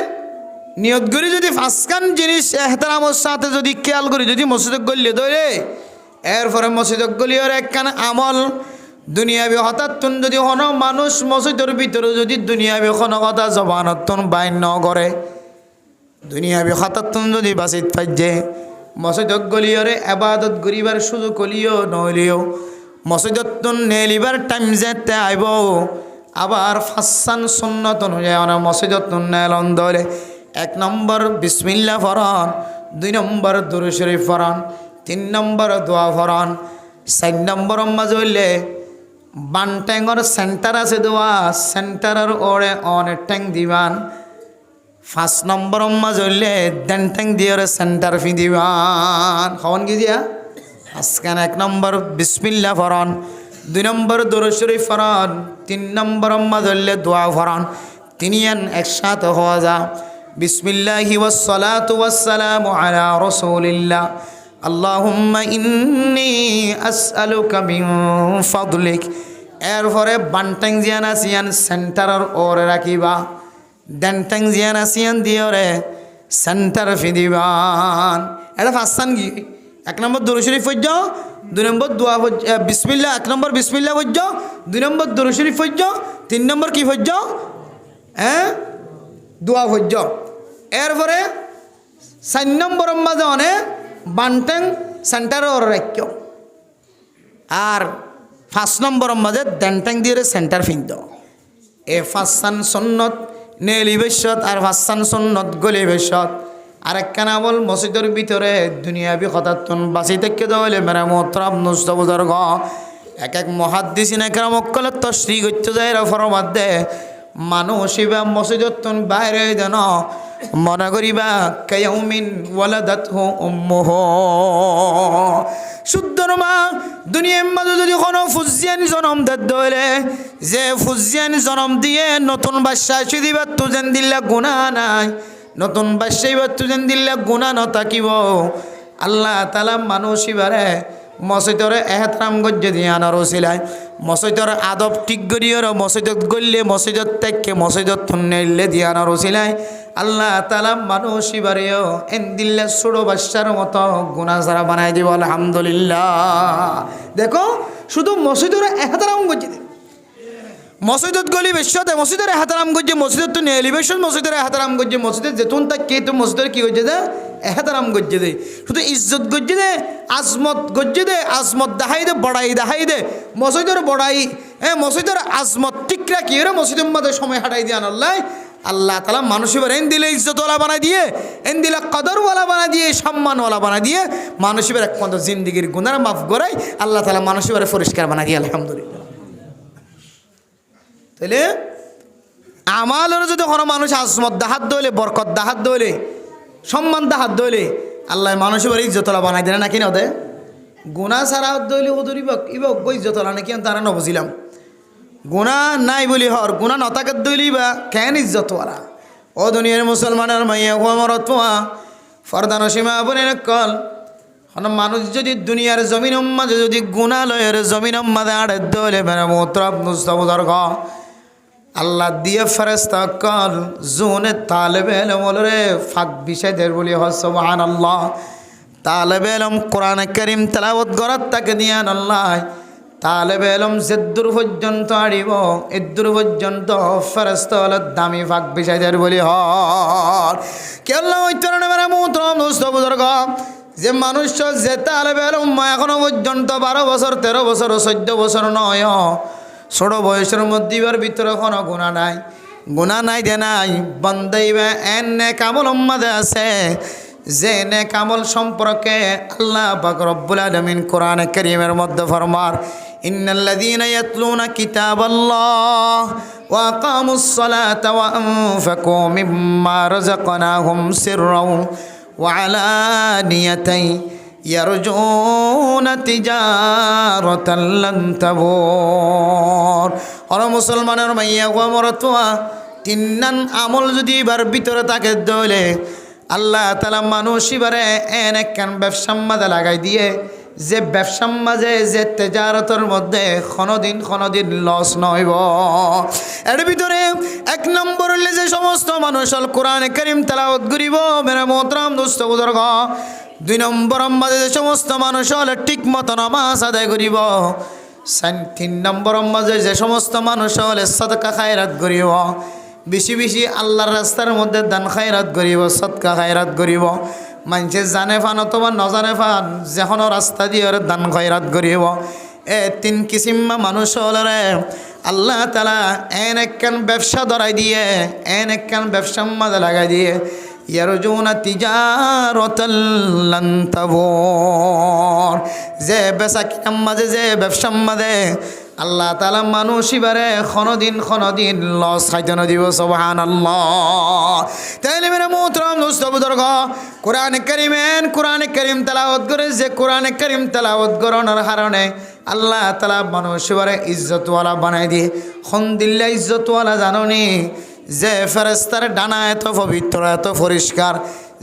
S1: নিয়ত করি যদি ফাঁসকান জিনিস এহতারামের সাথে যদি খেয়াল করি যদি মসজিদ গলিয়ে ধরে এরপরে মসজিদ গলিয়ে একখান আমল দুনিয়াবি হঠাৎ যদি হন মানুষ মসজিদের ভিতরে যদি দুনিয়াবি কোনো কথা জবানত বাইন ন করে দুনিয়াবি হঠাৎ যদি বাসিত ফাইজে মসজিদ গলিয়রে আবাদত করিবার সুযোগ কলিও নইলেও মসজিদত নেলিবার টাইম যেতে আইব আবার ফাসান সুন্নত অনুযায়ী অনেক মসজিদত নেলন ধরে। এক নম্বর বিসমিল্লাহ ফরন, দুই নম্বর দুরূদ শরীফ ফরন, তিন নম্বর দোয়া ফরন, চার নম্বর মাঝে হইলে বানটেঙর সেন্টার আছে দোয়া সেন্টারের ওরে অনেক ট্যাং দিবান। পাঁচ নম্বর মাঝে হইলে দেনটেং দিয়ে সেন্টার ফি দিবান। খাওয়ান কি দিয়া আজকান এক নম্বর বিসমিল্লাহ ফরন, দুই নম্বর দুরূদ শরীফ ফরন, তিন নম্বর মাঝে হইলে দোয়া ফরন। তিনিয়ান একসাথে হওয়া যা বিসমিল্লাহি ওয়াসসালাতু ওয়াসসালামু আলা রাসূলিল্লাহ আল্লাহুম্মা ইন্নী আসআলুকা মিন ফাদলিক। এরপরে বানটেং জিয়ান আসিয়ান সেন্টারের ওরে রাখিবা, দেনটেং জিয়ান আসিয়ান দিয়রে সেন্টার ফিদিবান। এটা ফাঁসান কি এক নম্বর দুরূদ শরীফ পড়ছ, দুই নম্বর দোয়া বিসমিল্লাহ, এক নম্বর বিসমিল্লাহ পড়ছ, দুই নম্বর দুরূদ শরীফ পড়ছ, তিন নম্বর কি পড়ছ দোয়া পড়ছ। এরপরে চার নম্বর মাঝে অনেক বানটেং সেন্টারে ওর রাখ্য আর পাঁচ নম্বর মাঝে দেনটেং দিয়ে সেন্টার ফিন্দ। এ ফাঁসান সুন্নত নেলি বেশত আর ফাঁসান সুন্নত গলি বেশত। আর একখান আমল মসজিদের ভিতরে দুনিয়াবি হঠাৎ বাঁচি থেকে যাওয়ালে মেরা মোহতরম নুস্ত বুজুর্গ এক এক মুহাদ্দিসিন একরাম মক্কলে তশরিহ করতে যায় ফরমাত দে মানুষ এবার মসজিদত বাইরে যেন মনে করিবা কায়াউমিন ওয়ালাদাতহু উম্মুহু শুদ্ধর মা দুনিয়ার মাঝে যদি কোনো ফুজিয়ান জন্ম দলে যে ফুজিয়ান জন্ম দিয়ে নতুন বাচ্চা এসে দিবা তুজেন দিল্লা গুনাহ নাই নতুন বাচ্চা এবার তুজেন দিল্লা গুনাহ ন থাকিব আল্লাহ তাআলা মানুষ ইবারে মসজিদরে এহতরাম গজ্জে দিয়ে আনার ওসিলায় মসজিদর আদব ঠিক করিয়র মসজিদত গড়লে মসজিদত থেকে মসজিদত নেলে দিয়ে আনার ওসিলায় আল্লাহ তাআলা মানুষ ইবারেও এন্দিল্লা ছোট বাচ্চার মতো গুনাহ সারা বানাই দিব আলহামদুলিল্লাহ। দেখো শুধু মসজিদরে এহতরাম গজ্জে দে মসজিদত গলি বেশতে মসজিদের এহতরাম গজ্জে মসজিদত তো এলিভেশন মসজিদের এহতরাম গজ্জে মসজিদে যেতুন তাকে তো মসজিদের কি হয়ে যায় এহতরাম গজ্জে দে শুধু ইজ্জত গজ্জে দে আজমত গজ্জে দে আজমত দেখাই দে বড়াই দেখাই দে মসজিদের বড়াই মসজিদের আজমত টিকরা কি রে মসজিদের মধ্যে সময় হাঁটাই দিয়ে আনাল্লাই আল্লাহ তাআলা মানুষ এবার এন দিলে ইজ্জতওয়ালা বানাই দিয়ে এন দিলে কদরওয়ালা বানাই দিয়ে সম্মানওয়ালা বানাই দিয়ে মানুষ এবার একমাত্র জিন্দিগির গুনাহ মাফ করাই আল্লাহ তাআলা মানুষ এবার পরিষ্কার বানাই দিয়ে আলহামদুলিল্লাহ। তাহলে আমালের যদি কোনো মানুষ আজমত দাহাত দইলে বরকত দাহাত দইলে সম্মান দাহাত দইলে আল্লাহ মানুষের বাড়ি ইজ্জতলা বানাই দেয় নাকি না ওদের গুনাহ সারা দইলে ওদের ইবা ইজ্জতলা নাকি তারা ন বুঝিলাম গুনাহ নাই বলি হর গুনাহ নতাকাত দইলি বা কেন ইজ্জতওয়ালা ও দুনিয়ার মুসলমানের মাইয়া মরতোয়া ফরদান সীমা বোনের কল কোনো মানুষ যদি দুনিয়ার জমিন মাঝে যদি গুনাহ লয়ের জমিন মাঝে আড়ে দইলে মেরা মোত্রাব মুস্তাবুদার গ আল্লাহ দিয়ে ফেরেশতা কল জুনে তালেবে ইলম রে ফাক বিষয়দের বলি সুবহানাল্লাহ তালেবে ইলম কোরআন কারীম তেলাওয়াত করার তাকে দিয়ান আল্লাহ তালেবে ইলম যেদূর পর্যন্ত আড়িব এদূর পর্যন্ত ফেরেশতা হল দামি ফাক বিষয়দের বলি হর কেল্লা ওই তরণে মেরা মুহতরম দোস্ত বুজুর্গ যে মানুষ যে তালেবে ইলম এখনো পর্যন্ত 12 বছর 13 বছর 14 বছর নয় ছোট বয়সের মধ্যে এবার ভিতরে কোনো গুনাহ নাই দে নাই বান্দাইবা এন নেক আমল উম্মাদে আছে যে নেক আমল সম্পর্কে আল্লাহ পাক রব্বুল আলামিন কোরআন কারীমের মধ্যে ফরমার ইন্নাল্লাযীনা ইয়াতলুনা কিতাবাল্লাহ ওয়া আকামুস সালাতা ওয়া আনফাকু মিম্মা রাযাকনাহুম সিররাও ওয়া আলানিয়াতান ইয়ারজুনা তিজারাতান লান তাবুর আর মুসলমানের মাইয়া গো মরতোয়া তিননান আমল যদি এবার ভিতরে থাকে দলে আল্লাহ তাআলা মানুষ এবারে এন একখান ব্যবসার মাঝে লাগাই দিয়ে যে ব্যবসার মাঝে যে তেজারতের মধ্যে কোনোদিন লস নইব এর ভিতরে 1 নম্বর হলে যে সমস্ত মানুষ আল কোরআন কারীম তেলাওয়াত করিব মেরা মোহতরম দোস্ত বুজুর্গ 2 নম্বর মাঝে যে সমস্ত মানুষ হলে ঠিক মতো নামাজ আদায় করিব 3 নম্বর মাঝে যে সমস্ত মানুষ হলে সাদকা খায়রাত করিব বেশি বেশি আল্লাহর রাস্তার মধ্যে দান খায়রাত করিব সাদকা খায়রাত করিব মানুষে জানে ফান অথবা নজানে ফান যেকোনো রাস্তা দিয়ে দান খায়রাত করিব 3 কিসিম মানুষ হলে আল্লাহ তাআলা এন একখান ব্যবসা ধরাই দিয়ে এন একখান ব্যবসার মাঝে লাগাই দিয়ে ইয়ারজুনা তিজারাতাল লান তাবুর যে বেচা কিনার মাঝে যে ব্যবসার মাঝে আল্লাহ তাআলা মানুষ এবারে কোনোদিন লস খাইতে না দিব সুবহানাল্লাহ। তাইলে মেরে মোহতরম দোস্ত বুজুর্গ কোরআন কারীম তেলাওয়াত করে যে কোরআন কারীম তেলাওয়াত করানোর কারণে আল্লাহ তাআলা মানুষ এবারে ইজ্জতওয়ালা বানাই দিয়ে দিল্লা ইজ্জতওয়ালা জাননি যে ফেরেশতার ডানা এত পবিত্র এত পরিষ্কার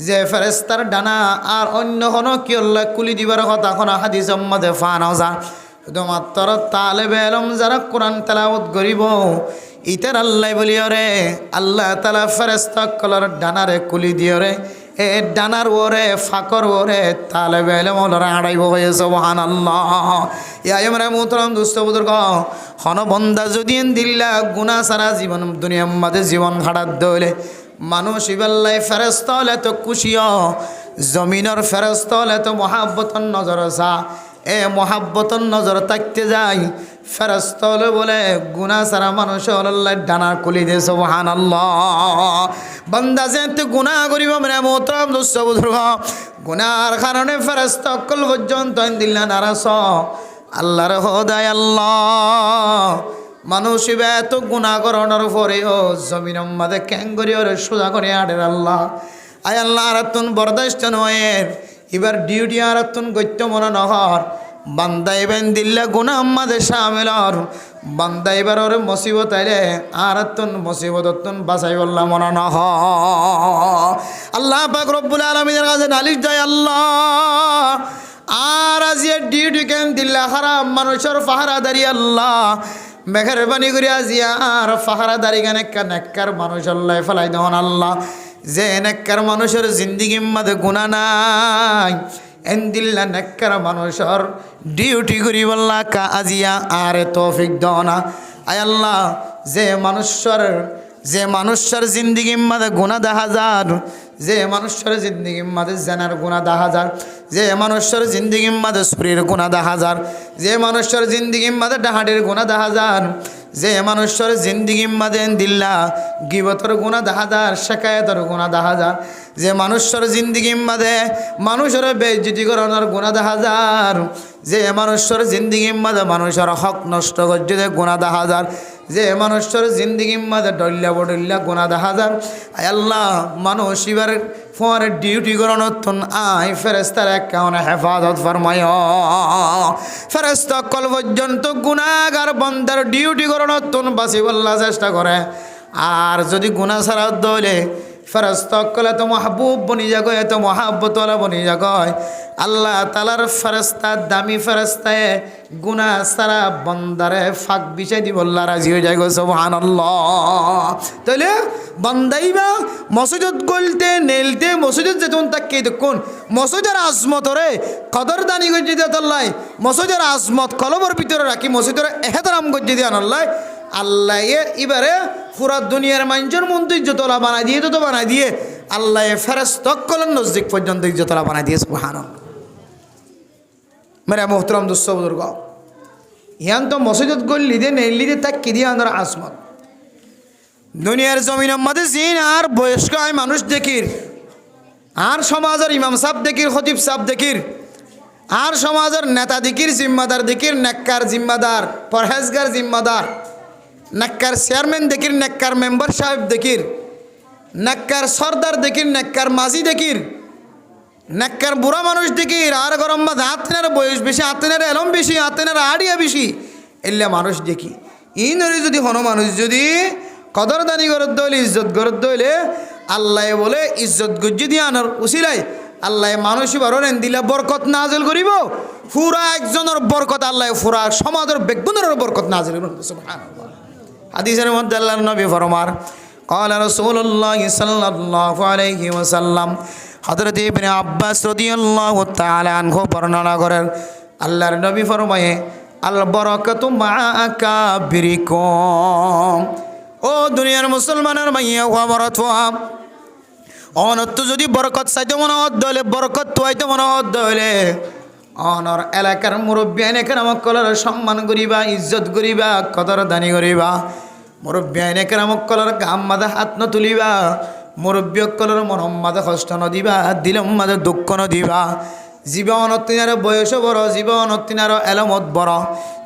S1: যে ফেরেশতার ডানা আর অন্য কোনো কি আল্লাহ কুলি দিবার কথা কোনো হাদিসের মধ্যে ফানা যায় শুধুমাত্র তালেবে ইলম যারা কোরআন তেলাওয়াত করিব ইতার আল্লাহ বলিও রে আল্লাহ তাআলা ফেরেশতা কলর ডানারে কুলি দিও রে এ ডানার ওরে ফাকর ওরে তালেবে ইলম ওরা আড়াইব হয়ে সুবহানাল্লাহ। ইয়া আমরা মুহতরম দোস্ত বুজুর্গ হন বন্দা যদি দিল্লা গুনাহ সারা জীবন দুনিয়ার মধ্যে জীবন হারাত দইলে মানুষ ইবাল্লাই ফেরেশতা হলে তো খুশিও জমিনের ফেরেশতা হলে তো মহাব্বতন নজর আসা মহাব্বতন নজর থাকতে যাই ফেরেশতা হলে বলে গুনাহ সারা মানুষ আল্লাহ ডানার খুলি দে সুবহানাল্লাহ। বান্দা যেতে গুনাহ করিব মানে মোহতরম দোস্ত বুজুর্গ গুনাহর কারণে ফেরেশতা কল পর্যন্ত দিল্লা নারাস আল্লাহর হোদায় আল্লাহ মানুষ ইবা এত গুনাহ করানোর পরেও জমিন মাঝে ক্যাং করি ওরে সোজা করে আডের আল্লাহ আয় আল্লাহ আরাতুন বরদাস্ত নয় এবার ডিউটি আরাতুন গত্য মনে নহর বান্দা এবেন দিল্লা গুনাহ মাঝে শামিলর বান্দা এবার ওরে মুসিবত আইলে আরাতুন মুসিবততুন বাঁচাই বললাম মনে নহ আল্লাহ পাক রব্বুল আলামিনের কাছে নালিশ যায় আল্লাহ আর আজিয়া ডিউটি কেন দিল্লা হারাম মানুষের পাহারাদারি আল্লাহ মেহরবানি করে আজিয়া আর পাহারাদারি কেন নেককার মানুষ আল্লাহ ফেলাই দেওয়ান আল্লাহ যে নেককার মানুষের জিন্দিগির মধ্যে গুনাহ নাই এন্দিল্লা নেককার মানুষের ডিউটি করি বললা কা আজিয়া আর তৌফিক দাও না আয় আল্লাহ যে মানুষের জিন্দিগির মধ্যে গুনাহ দেখা যার যে মানুষের জিন্দিগির মধ্যে জানার গুনাহ দেখা যার যে মানুষের জিন্দিগির মধ্যে শরীর গুনাহ দেখা যার যে মানুষের জিন্দিগির মধ্যে ডাহাডের গুনাহ দেখা যার যে মানুষের জিন্দিগির মধ্যে দিল্লা গিবতর গুনাহ দেখা যার শিকায়তের গুনাহ দেখা যার যে মানুষের জিন্দিগির মধ্যে মানুষের বেইজ্জতি করানোর গুনাহ দেখা যার যে মানুষের জিন্দিগির মধ্যে মানুষের হক নষ্ট করতে গুনাহ দেখা যার যে মানুষের জিন্দিগির মধ্যে ডল্লা বডল্লা গুনাহ দেখা যার আয় আল্লাহ মানুষ এবার ফোয়ারে ডিউটি করানোর তুন আয় ফেরেস্তার একাউন্টে হেফাজত ফরমায় ফেরেস্তা কল পর্যন্ত গুনাহগার বান্দার ডিউটি করানোর তুন বাঁচিবল্লা চেষ্টা করে আর যদি গুনাহ ছাড়া দলে ফেরেস্তা কল এত মাহবুব বনি যাগয় এত মহাব্বতওয়ালা বনি যাগয় আল্লাহ তালার ফেরেস্তা দামি ফেরেস্তায় গুনাহ ছাড়া বান্দারে ফাঁক বিছাই দিব আল্লাহ রাজি হয়ে যায় গো সুবহানাল্লাহ তাহলে বান্দাইবা মসজিদ গলতে নেলতে মসজিদ যেতন তাকে দেখুন মসজিদের আজমতরে কদরদানি গজ্জি দিয়ে আল্লাহ মসজিদের আজমত কলমের ভিতরে রাখি মসজিদের এহতরাম গজ্জি দিয়ে আল্লাহ আল্লাহ এবারে পুরা দুনিয়ার মানুষের মধ্যে ইজ্জতলা বানাই দিয়ে তো বানাই দিয়ে আল্লাহ ফেরেশতা কলম নজদিক পর্যন্ত ইজ্জতলা বানাই দিয়ে সুবহানাল্লাহ মেরা মোহতরম দোস্ত বুজুর্গ ইয়ান তো মসজিদ গল্লি দে নেলি দে তাক কি দিয়ে আন্দর আসমত দুনিয়ার জমিনের মধ্যে জিন আর বয়স্ক আয় মানুষ দেখির আর সমাজের ইমাম সাহেব দেখির খতিব সাহেব দেখির আর সমাজের নেতা দেখির জিম্মাদার দেখির নেককার জিম্মাদার পরহেজগার জিম্মাদার নেককার চেয়ারম্যান দেখির নেককার মেম্বার সাহেব দেখির নেককার সর্দার দেখির নেককার মাঝি দেখির নেককার বুড়া মানুষ দেখির আর গরম বা হাতেনার বয়স বেশি হাতেনার এলম বেশি হাতেনার আড়িয়া বেশি এলে মানুষ দেখি ইনরে যদি হন মানুষ যদি কদরদানি গরত দইলে ইজ্জত গরত দইলে আল্লাহ বলে ইজ্জত গজ্জি দিয়ে আনার উসিলাই আল্লাহ মানুষ বারেন দিলে বরকত নাজিল করিব পুরা একজনের বরকত আল্লাহ পুরা সমাজের বেগুনের বরকত নাজিল করিব সুবহানাল্লাহ হাদিসের মধ্যে আল্লাহর নবী ফরমার قال رسول الله صلى الله عليه وسلم হযরত ইবনে আব্বাস রাদিয়াল্লাহু তাআলা আনহু বর্ণনা করেন আল্লাহর নবী ফরমায়ে আল বারাকাতু মাআকা বিরিকুম ও দুনিয়ার মুসলমানের মাইয়া ওয়া বরকত অনত যদি বরকত চাইতে মনে হলে বরকত তোয়াইতে মনে হলে অনর এলাকার মুরব্বী এনেকে নামক কলার সম্মান করিবা ইজ্জত করিবা কদর দানি করিবা মুরব্বী এনেকে নামক কলার গাম মাদা হাত ন তুলিবা মুরব্বী কলার মনম মাদা কষ্ট ন দিবা দিলম মাদা দুঃখ ন দিবা জীবা অনতিনার বয়স বড় জীবা অনতিনার এলমত বড়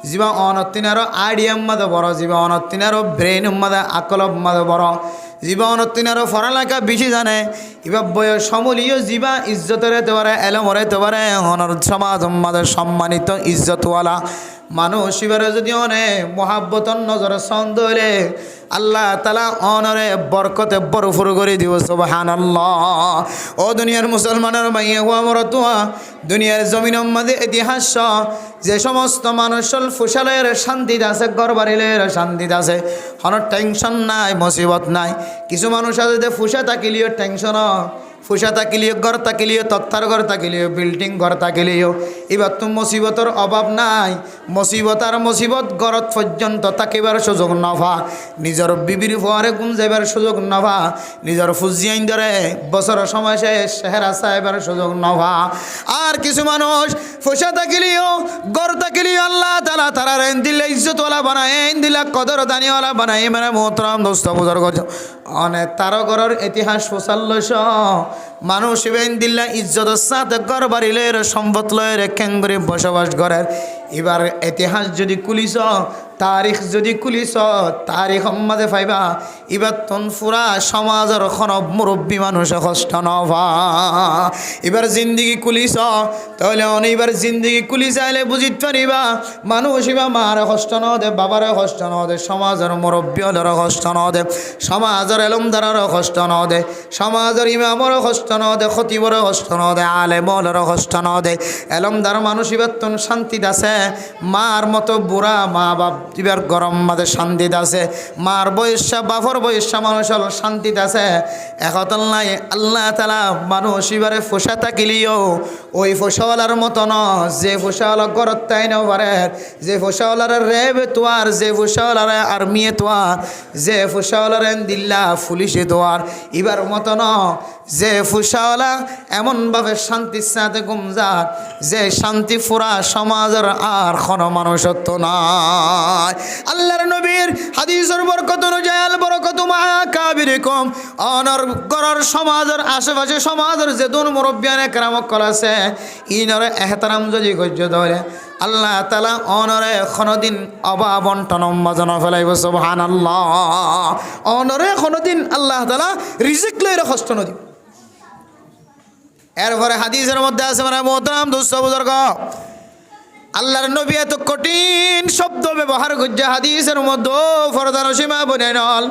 S1: জীবা অনতিনার আইডিয়াম মাদা বড় জীবা অনতিনার ব্রেন মাদা আকলব মাদা বড় জীবা অনতিনার পড়ালেখা বেশি জানে এবার বয়স সমলীয় জীবা ইজ্জতের হতে পারে এলমর হতে পারে অনর সমাজ মাদের সম্মানিত ইজ্জতওয়ালা মানুষ এবারে যদি অনেক মহাব্বতন নজর ছন্দ হলে আল্লাহ তালা অনরে বরকতে বরফুর করে দিব সুবহানাল্লাহ ও দুনিয়ার মুসলমানের মাইয়া ও আমার তোয়া দুনিয়ার জমিনের মধ্যে ইতিহাস যে সমস্ত মানুষের ফুসালের শান্তিতে আছে ঘর বাড়িলের শান্তিতে আছে কোনো টেনশন নাই মুসিবত নাই কিছু মানুষ আছে যে ফুসা থাকিলেও টেনশন ফুসা থাকিলেও ঘর থাকিলেও তত্তার ঘর থাকিলেও বিল্ডিং ঘর থাকিলেও এবার তো মুসিবতের অভাব নাই মুসিবত আর মুসিবত ঘরত পর্যন্ত থাকিবার সুযোগ নভা নিজের বিবির ফোয়ারে গুম যাইবার সুযোগ নভা নিজের ফুজিয়াইন ধরে বছর সময় শেষ সেহেরা চাইবার সুযোগ নভা আর কিছু মানুষ ফুসা থাকিলেও ঘর থাকিলেও আল্লাহ তালা তারা রেন দিলে ইজ্জতওয়ালা বানায় এন দিলা কদর দানিওয়ালা বানায় মানে মোহতরাম দোস্ত বুঝার কথা অনেক তারও ঘরের ইতিহাস ফসাল্লস মানুষ বেন দিল্লা ইজ্জতের সাথে ঘর বাড়িলের সম্পদ লয়ের কেঙ্গরি বসবাস করেন এবার ইতিহাস যদি কুলিস তারিখ যদি কুলিস তারিখ মাঝে পাইবা এবার তন ফুরা সমাজের খনব মুরব্বী মানুষ কষ্ট নভা এবার জিন্দিগি কুলিস তাহলে অনেকবার জিন্দিগি কুলি চাইলে বুঝিতে পারিবা মানুষ এবার মার কষ্ট ন দে বাবার কষ্ট ন দে সমাজের মুরব্বী হলের কষ্ট ন দে সমাজের এলমদারের কষ্ট ন দে সমাজের ইমামর কষ্ট ন দে খতিবর কষ্ট ন দে আলেমলের কষ্ট ন দে এলমদার মানুষ এবার তন শান্তি আছে মার মতো বুড়া মা বাপ এবার গরম মাঝে শান্তি আছে মার বয়সা বাপর বয়সা মানুষ হল শান্তি আছে একতল নাই আল্লাহ তালা মানুষ এবারে ফোসা থাকিলিও ওই ফোসাওয়ালার মতো ন যে ফোসাওয়ালা গরত তাই নেও পারে যে ফোসাওয়ালার রেব তোয়ার যে ফোসাওয়ালার আর্মিয়ে তোয়ার যে ফোসাওয়ালার দিল্লা পুলিশে তোয়ার এবার মতো ন যে ফুসাওয়ালা এমনভাবে শান্তির সাথে গুমজার যে শান্তি ফুরা সমাজের আর কোনো মানুষত্ব নাই আল্লাহর নবীর হাদিসের বরকত অনুযায়ী আল বরকত মা কাবিরিকুম অনর গরর সমাজের আশেপাশে সমাজের যে দুন মুরব্বিয়ানে কেরামত আছে ইনরে এহতারাম যদি গজ্য ধরে আল্লাহ তাআলা অনরে কোনদিন অবাবন্টন মজন ফেলাইব সুবহানাল্লাহ অনরে কোনদিন আল্লাহ তাআলা রিজিক লইরে কষ্ট নদি এরপরে হাদিসের মধ্যে আছে মানে মোহতারাম দোস্ত বুজুর্গ আল্লাহর নবী এত কঠিন শব্দ ব্যবহার করছে হাদিসের মধ্যে ফরদার সীমা বনে নল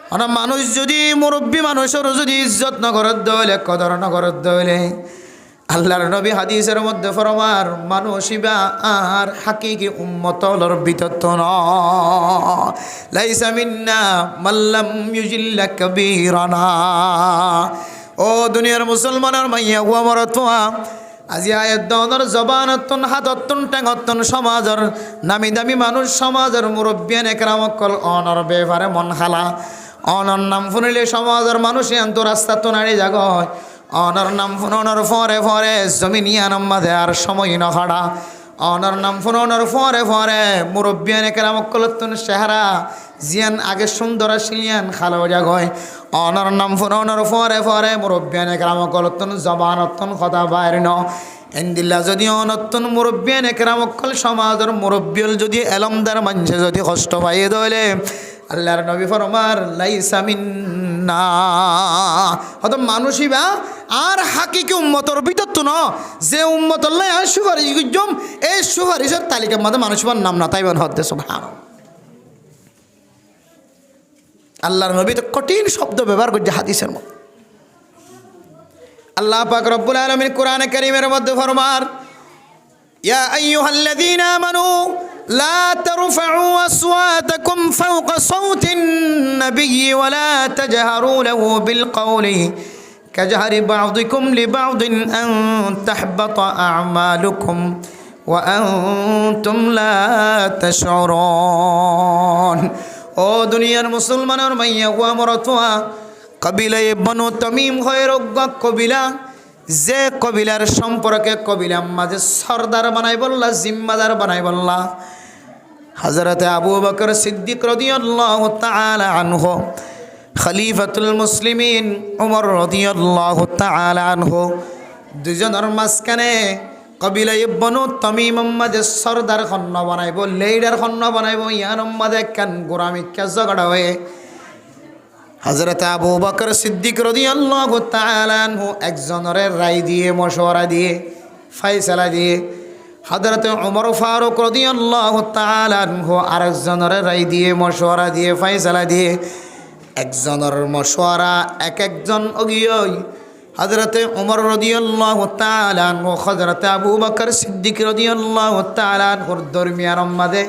S1: মানে মানুষ যদি মুরব্বী মানুষের যদি ইজ্জত নগরত দইলে কদর নগরত দইলে আল্লাহর নবী হাদিসের মধ্যে ফরমার মানুষ ইবা আর হাকিকি উম্মতলর বিতত ন লাইসা মিন্না মাল্লাম ইউজিল্লা কবীরানা ও দুনিয়ার মুসলমানের মাইয়া ও আমার তোয়া আজি আয়াত দনের জবানতন হাততন টেঙতন সমাজের নামি দামি মানুষ সমাজের মুরব্বিয়ান একরামকল অনর বেভারে মন খালা অনর নাম শুনিলে সমাজের মানুষে আন্ত রাস্তা তো নাড়ি জাগয় অনর নাম ফুনর ফরে ফরে জমিনিয়ান মাঝে আর সময় নখাড়া অনর নাম ফুনর ফরে ফরে মুরব্বিয়ান একরামকলতন চেহারা জিয়ান আগে সুন্দর শিলিয়ান খালো জাগয় অনর নাম ফুনর ফরে ফরে মুরব্বিয়ান একরামকলতন জবানতন কথা বাইর ন এন্দিল্লা যদি অনতন মুরব্বিয়ান একরামকল সমাজের মুরব্বিয়ল যদি এলমদার মানুষে যদি কষ্ট পাইয়ে দইলে আল্লাহর নবী ফরমার লাইসা মিন্না হয়তো মানুষই বা আর হাকিকি উম্মতর ভিতর তো ন যে উম্মতর লাই আর সুপারিশ গুজম এই সুপারিশের তালিকার মধ্যে মানুষবার নাম না তাইবেন হদ্দে সুবহানাল্লাহ আল্লাহর নবী তো কঠিন শব্দ ব্যবহার করছে হাদিসের মধ্যে আল্লাহ পাক রব্বুল আলামিন কোরআনে কারীমের মধ্যে ফরমার ইয়া আইয়ুহাল্লাযীনা আমানু لا ترفعوا أصواتكم فوق صوت النبي ولا تجهروا له بالقول كجهر بعضكم لبعض أن تحبط أعمالكم وأنتم لا تشعرون ও দুনিয়ার মুসলমানের মাইয়া ও মরতোয়া কবিলা বনু তমিম হয়ের কবিলা যে কবিলার সম্পর্কে কবিলার মাঝে সরদার বানাই বললা জিম্মাদার বানাই বললা হযরত আবু বকর সিদ্দিক রাদিয়াল্লাহু তাআলা আনহু খলিফাতুল মুসলিমিন ওমর রাদিয়াল্লাহু তাআলা আনহু দুজনের মাঝখানে কবিলা বনু তমিম মাঝে সরদার খন্ন বানাইব লেডার খন্ন বানাইব ইয়ান মাঝে কান গোরামি কে ঝগড়া হয়ে হযরত আবু বকর সিদ্দিক রাদিয়াল্লাহু তাআলা আনহু একজনের রায় দিয়ে মশওয়ারা দিয়ে ফয়সালা দিয়ে হযরত ওমর ফারুক রাদিয়াল্লাহু তাআলা আনহু আরেকজনের রায় দিয়ে মশওয়ারা দিয়ে ফয়সালা দিয়ে একজনের মশওয়ারা এক একজন অগিয়ই হযরত ওমর রাদিয়াল্লাহু তাআলা আনহু হযরত আবু বকর সিদ্দিক রাদিয়াল্লাহু তাআলা আনহুর দরমিয়ানের মধ্যে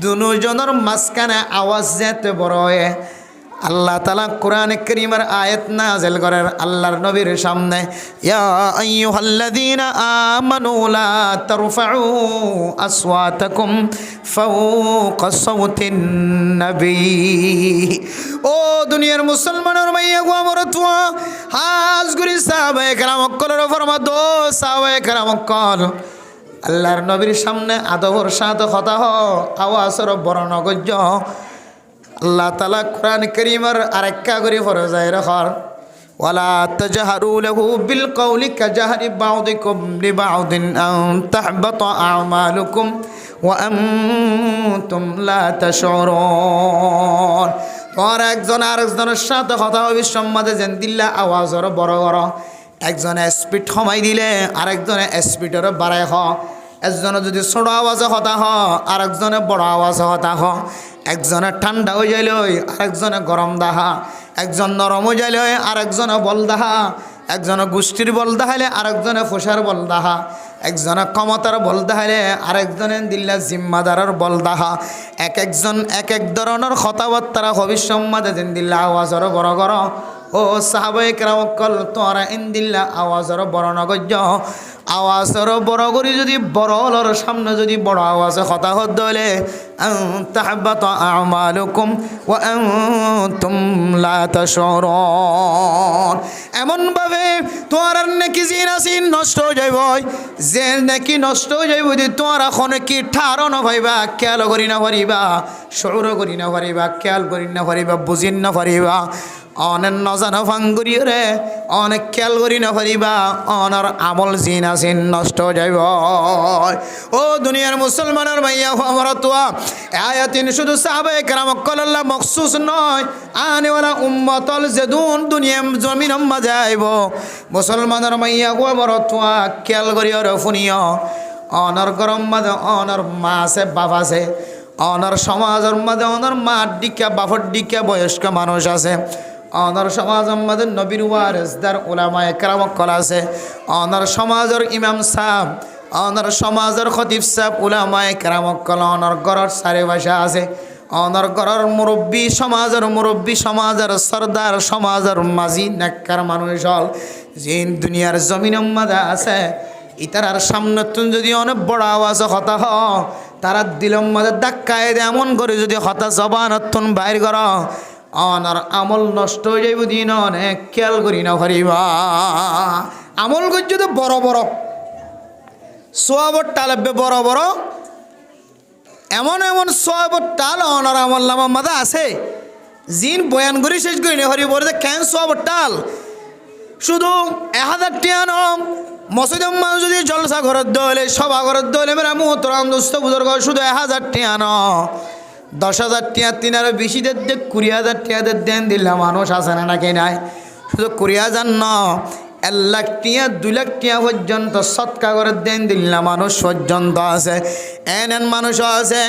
S1: দুজনের মাঝখানে আওয়াজ যেতে বড় হয় আল্লাহ তাআলা কোরআনে কারীমের আয়াত নাযিল করেন আল্লাহর নবীর সামনে ইয়া আইয়ুহাল্লাযীনা আমানু লা তারফাউ আসওয়াতাকুম ফাওকা সাওতিন নবী ও দুনিয়ার মুসলমানের মাইয়া গো আমার তোয়া হাজ গুরি সাহাবায়ে কেরাম কলর ফরমাদ সাহাবায়ে কেরাম কল আল্লাহর নবীর সামনে আদবর সাথে কথা হ আওয়াজের বর্ণনা গজ্জ আল্লাহ তাআলা কোরআন কারীমের আরেকটা করে ফরজায় রাখার ولا تجهروا له بالقول كجهر بعضكم لبعض أن تحبط أعمالكم وأنتم لا تشعرون আর একজন আরেকজনের সাথে কথা হবে সম্মাদে যেন দিল্লা আওয়াজের বড় বড় একজনে স্পিড কমাই দিলে আরেকজনে স্পিডের বাড়াই হ একজনে যদি ছোট আওয়াজে কথা হ আরেকজনে বড় আওয়াজে কথা হ একজনে ঠান্ডা হয়ে যাইল আরেকজনে গরম দাহা একজন নরম হয়ে যাইল আরেকজনে বল দাহা একজনে গোষ্ঠীর বল দাহাইলে আরেকজনে ফুসার বল দাহা একজনে ক্ষমতার বল দাহাইলে আরেকজনে দিল্লা জিম্মাদারের বল দাহা একজন এক এক ধরনের কথাবার্তা ভবিষ্যম্মাদে দিন দিল্লা আওয়াজের বড় বড় ও সাহাবায়ে কেরাম কল তোরা ইনদিল্লা আওয়াজের বড় নগজ্য আওয়াজের বড় করি যদি বড় হলর সামনে যদি বড় আওয়াজে কথা হত হলে তাহবাত আমালুকুম ওয়া আনতুম লা তাশউরুন এমন ভাবে তোর নাকি জিনাসিন নষ্ট হয়ে যাইব যে নাকি নষ্ট হয়ে যাইব যদি তোর এখন কি ঠারো না ভাইবা খেয়াল করি না পারিবা শৌর করি না পারিবা খেয়াল করি না পারিবা বুঝিন না পারিবা অনেক নজানো ফাঙ্গুরি রে অনেক খেয়াল করি না পারিবা অনার আমল জিন আসিন নষ্ট যাইব ও দুনিয়ার মুসলমানের ভাইয়া আমরা তোয়া আয়াতিন শুধু সাহাবায়ে কেরাম কল্লাহ মখসুস নয় আনেওয়ালা উম্মতল যেদুন দুনিয়া জমিন যাইব মুসলমানের ভাইয়া আমরা তোয়া খেয়াল করি রে শুনিও অনার গরম মাঝে অনার মা আছে বাবা আছে অনার সমাজের মাঝে অনার মার দিকে বাপর দিকে বয়স্ক মানুষ আছে অনার সমাজের মাঝে নবীর ওয়ারিসদার উলামায়ে কেরাম কল আছে অনার সমাজের ইমাম সাহেব অনার সমাজের খতিব সাহেব উলামায়ে কেরাম কল অনার ঘরের চারি ভাষা আছে অনার ঘরের মুরব্বী সমাজের সর্দার সমাজের মাঝি নেককার মানুষ হল জিন দুনিয়ার জমিনের মাঝে আছে ইতার সামনে তুমি যদি অনেক বড় আওয়াজে কথা হ তারা দিলম মাঝে ধাক্কায় দেয় এমন করে যদি হতা জবানতন বাইর কর অনার আমল নষ্ট হয়ে যাইব দিন অনেক খেয়াল করি না পারিবা আমল করছে তো বড় বড় সোয়াবর টালবে বড় বড় এমন এমন সোয়াবর টাল অনার আমল নামার মাঝে আছে জিন বয়ান করে শেষ করি না পারিব কেন সোয়াবর টাল শুধু 1000 টিয়া নম মসজিদের মানুষ যদি জলসা ঘরের দলে সভা ঘরের দলে মেরা মোহতরাম দোস্ত বুজুর্গ শুধু 1000 টিয়া ন 10,000 টিয়া তিন আরো বেশি দেন 20,000 টিয়াদের দেন দিল্লা মানুষ আছে না নাকি নাই শুধু 20,000 ন 1 লাখ টিয়া 2 লাখ টিয়া পর্যন্ত সৎকা করে দেন দিল্লা মানুষ পর্যন্ত আছে এন মানুষ আছে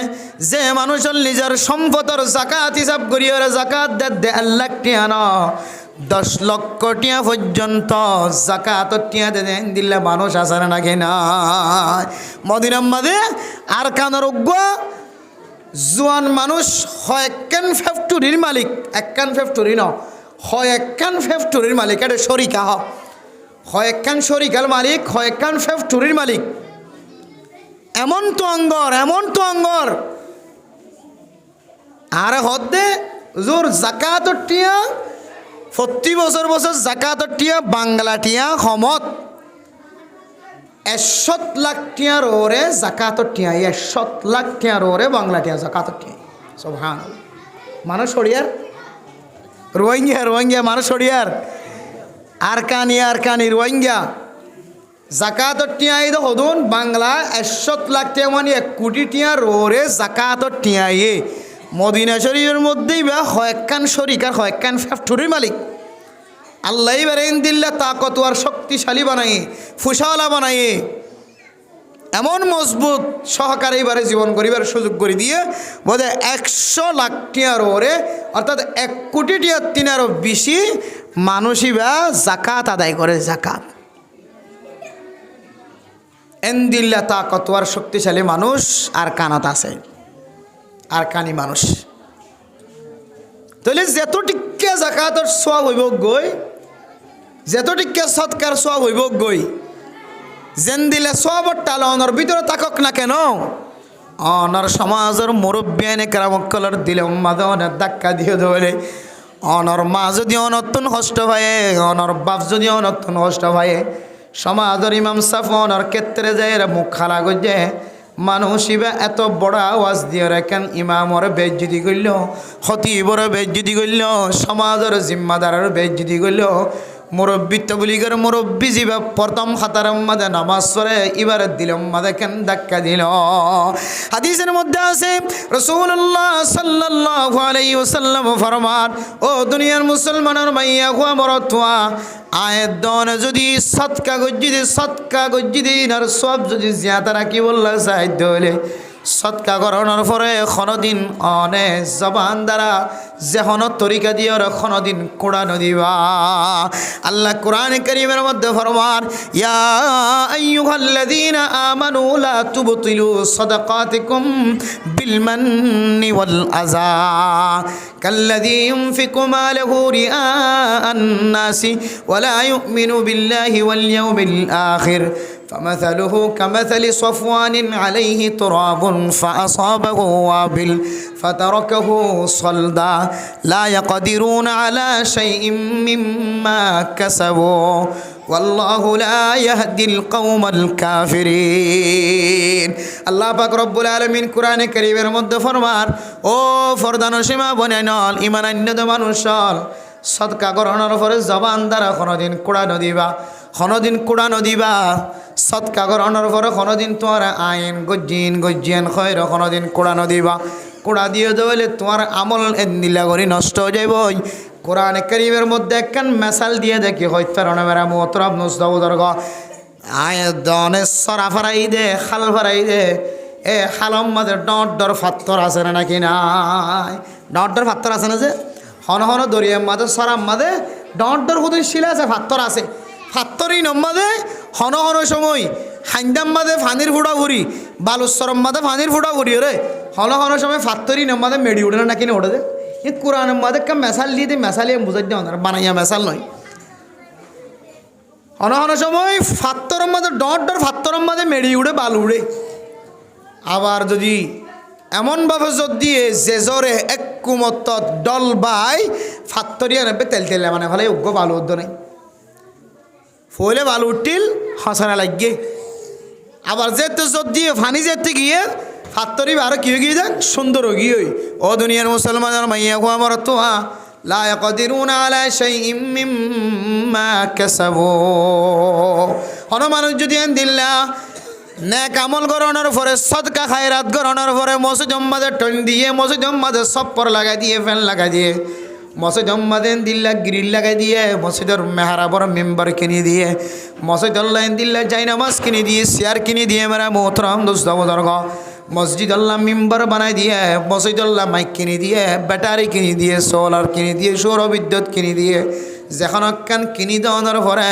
S1: যে মানুষের নিজের সম্পদের জাকাত হিসাব করিয়ে জাকাত দে 1 লাখ টিয়া ন 10 লক্ষ টিয়া পর্যন্ত জাকাত টিয়া দেন দিল্লা মানুষ আছে না নাকি নাই মদিনার মাঝে আর কানের অজ্ঞ জোয়ান মানুষ হয় একখান ফ্যাক্টরির মালিক একখান ফ্যাক্টরি ন হয় একখান ফ্যাক্টরির মালিক এটা শরিকা হয় একখান শরিকার মালিক হয় একখান ফ্যাক্টরির মালিক এমন তো অঙ্গর আর হদ্দে জোর জাকাত টিয়া প্রতি বছর জাকাত টিয়া বাংলা টিয়া সমত 100 লাখ টিয়ার ওরে জাকাত টিয়া 100 লাখ টিয়ার ওরে বাংলা টিয়া জাকাত টিয়া সুবহানাল্লাহ মানুষ হরিয়ার রোহিঙ্গা মানুষ হরিয়ার আর কানি রোহিঙ্গা জাকাত টিয়া এই হদুন বাংলা 100 লাখ টিয়া মানে 1 কোটি টিয়ার ওরে জাকাত টিয়া মদিনা শরীফের মধ্যেই বা হয়কান শরিকার হয়কান ফ্যাক্টরির মালিক আল্লাহ বেরেন দিল্লা তাকতওয়ার শক্তিশালী বানাই ফুসাওয়ালা বানাই এমন মজবুত সহকারে এবারে জীবন করিবার সুযোগ করে দিয়ে বোধ 100 লাখ টিয়ার ওরে অর্থাৎ 1 কোটি টিয়ার তিনারও বেশি মানুষই বা জাকাত আদায় করে জাকাত এন দিল্লা তাকতওয়ার শক্তিশালী মানুষ আর কানাত আছে আর কানি মানুষ তাহলে যেতটিকে জাকাতর সওয়াব হইব গই যেতটিকে সৎকার সওয়াব হইব গই যেন দিলে সওয়াবর টাল অনর ভিতরে থাকক না কেন অনর সমাজের মুরব্বী এনে কেরামকলর দিলে উম্মাদে অনেক ধাক্কা দিয়ে ধরে অনর মা যদি অনর্তন কষ্ট হয় অনর বাপ যদি অনর্তন কষ্ট হয় সমাজের ইমাম সাফ অনর ক্ষেত্রে যায় মুখ খালা গজে মানুষিবা এত বড় আওয়াজ দিয়ে রেখেন ইমামর বেজ্জতি করল খতিবর বেজ্জতি করল সমাজের জিম্মাদারের বেজ্জতি করল মুরব্বিত্ব বলি করে মুরব্বি যাবে প্রথম খাতার মধ্যে নামাজ পড়ে এবার দিলাম মাঝে কেন ধাক্কা দিল। হাদিসের মধ্যে আছে রাসূলুল্লাহ সাল্লাল্লাহু আলাইহি ওয়াসাল্লাম ফরমান, ও দুনিয়ার মুসলমানের মাইয়া হুয়া মরতুয়া আয়ের দন যদি সৎকা গজ্জি দিন আর সব যদি জিয়াতা রাখি বললা সাহায্য হলে সৎকা করানোর পরে কোনোদিন অনেক জবান দ্বারা যেহনো তরিকা দিয়ে ওরা কোনোদিন কোরআন দিবা। আল্লাহ কোরআন কারীমের মধ্যে ফরমান, ইয়া আইয়ুহাল্লাযীনা আমানু লা তুবতিলু সাদাকাতিকুম বিল মান্নি ওয়াল আযা কাল্লাযী ইউনফিকু মালাহু রিআআন নাসি ওয়া লা ইউমিনু বিল্লাহি ওয়াল ইয়াউমিল আখির فمثله كمثل صفوان عليه تراب فأصابه وابل فتركه صلدا لا يقدرون على شيء مما كسبوا والله لا يهدي القوم الكافرين. আল্লাহ পাক রব্বুল আলামিন কোরআনে কারীমের মধ্যে ফরমান, ও ফরদান সীমা বনাইনল ঈমানান্বিত মানুষল সদকা করানোর পরে জবান দ্বারা কোনোদিন কোরআন দিবা, কোনোদিন কোরআন দিবা। সৎকা করানোর পরে কোনোদিন তোমার আইন গজ্জিয়ান খয়ের কোনোদিন কোরআন দিবা। কোরআন দিয়ে দেওয়ালে তোমার আমল এদিলা করি নষ্ট হয়ে যাইব। কোরআন কারীমের মধ্যে একখান মেসাল দিয়ে দেখি হইতারণে মেরা মোহতরম নুসদাউদর গ আয় দনে সরা ফারাই দে খাল ফারাই দে এ খালম মাঝে ডর ফাত্তর আছে না নাকি নাই? ডর ফাত্তর আছে না যে হন হন দরিয়ার মাঝে সরাম মাঝে ডর কত শিলা আছে ফাত্তর আছে। ফাত্তরই নম্মাদে হন হন সময় হাইন্দাম মাদে ফানির ফুটা ঘুরি বালুসরম মাদে ফানির ফুটা ঘুরি রে হন হন সময় ফাত্তরই নম্মাদে মেডি উঠে না নাকি না ওঠে দে এ কোরআন মাদে কা মেসাল দিয়ে দিই মেসালিয়ে বুঝাই দেওয়া বানাইয়া মেসাল নয়। হন হন সময় ফাত্তরম মাদে ডর ফাত্তরম মাদে মেডি উঠে বালু উড়ে। আবার যদি এমনভাবে জোর দিয়ে যে জোরে এক কুমত ডল বাই ফাত্তরিয়া নেবে তেল মানে ভালো উগ্র বালু উদ্দ নেই ফলে বালু উঠিল হাসানা লাগিয়ে। আবার যেতে জোর দিয়ে ফানি যেতে গিয়ে ফাত্তরি আরো কি গিয়ে যাক সুন্দর গিয়ে ও দুনিয়ার মুসলমানের মাইয়া গো আমার তো লা ইয়াকদিরুনা আলা শাইইম মিম্মা কাসাবু। হন মানুষ যদি দিল্লা নেক আমল করানোর পরে সদকা খায়রাত করানোর পরে মসজিদ মাঝে টন দিয়ে মসজিদ মাঝে সপ্পর লাগাই দিয়ে ফ্যান লাগাই দিয়ে মসজিদ মাঝে দিল্লা গ্রিল লাগাই দিয়ে মসজিদের মেহরাবর মেম্বার কিনে দিয়ে মসজিদ আল্লাহ দিল্লা যাই নামাজ কিনে দিয়ে চেয়ার কিনে দিয়ে মেরা মোহতরম দোস্তাবদর্গ মসজিদ আল্লাহ মেম্বার বানাই দিয়ে মসজিদ আল্লাহ মাইক কিনে দিয়ে ব্যাটারি কিনে দিয়ে সোলার কিনে দিয়ে সৌর বিদ্যুৎ কিনে দিয়ে যখন একখান কিনে দেওয়ানোর পরে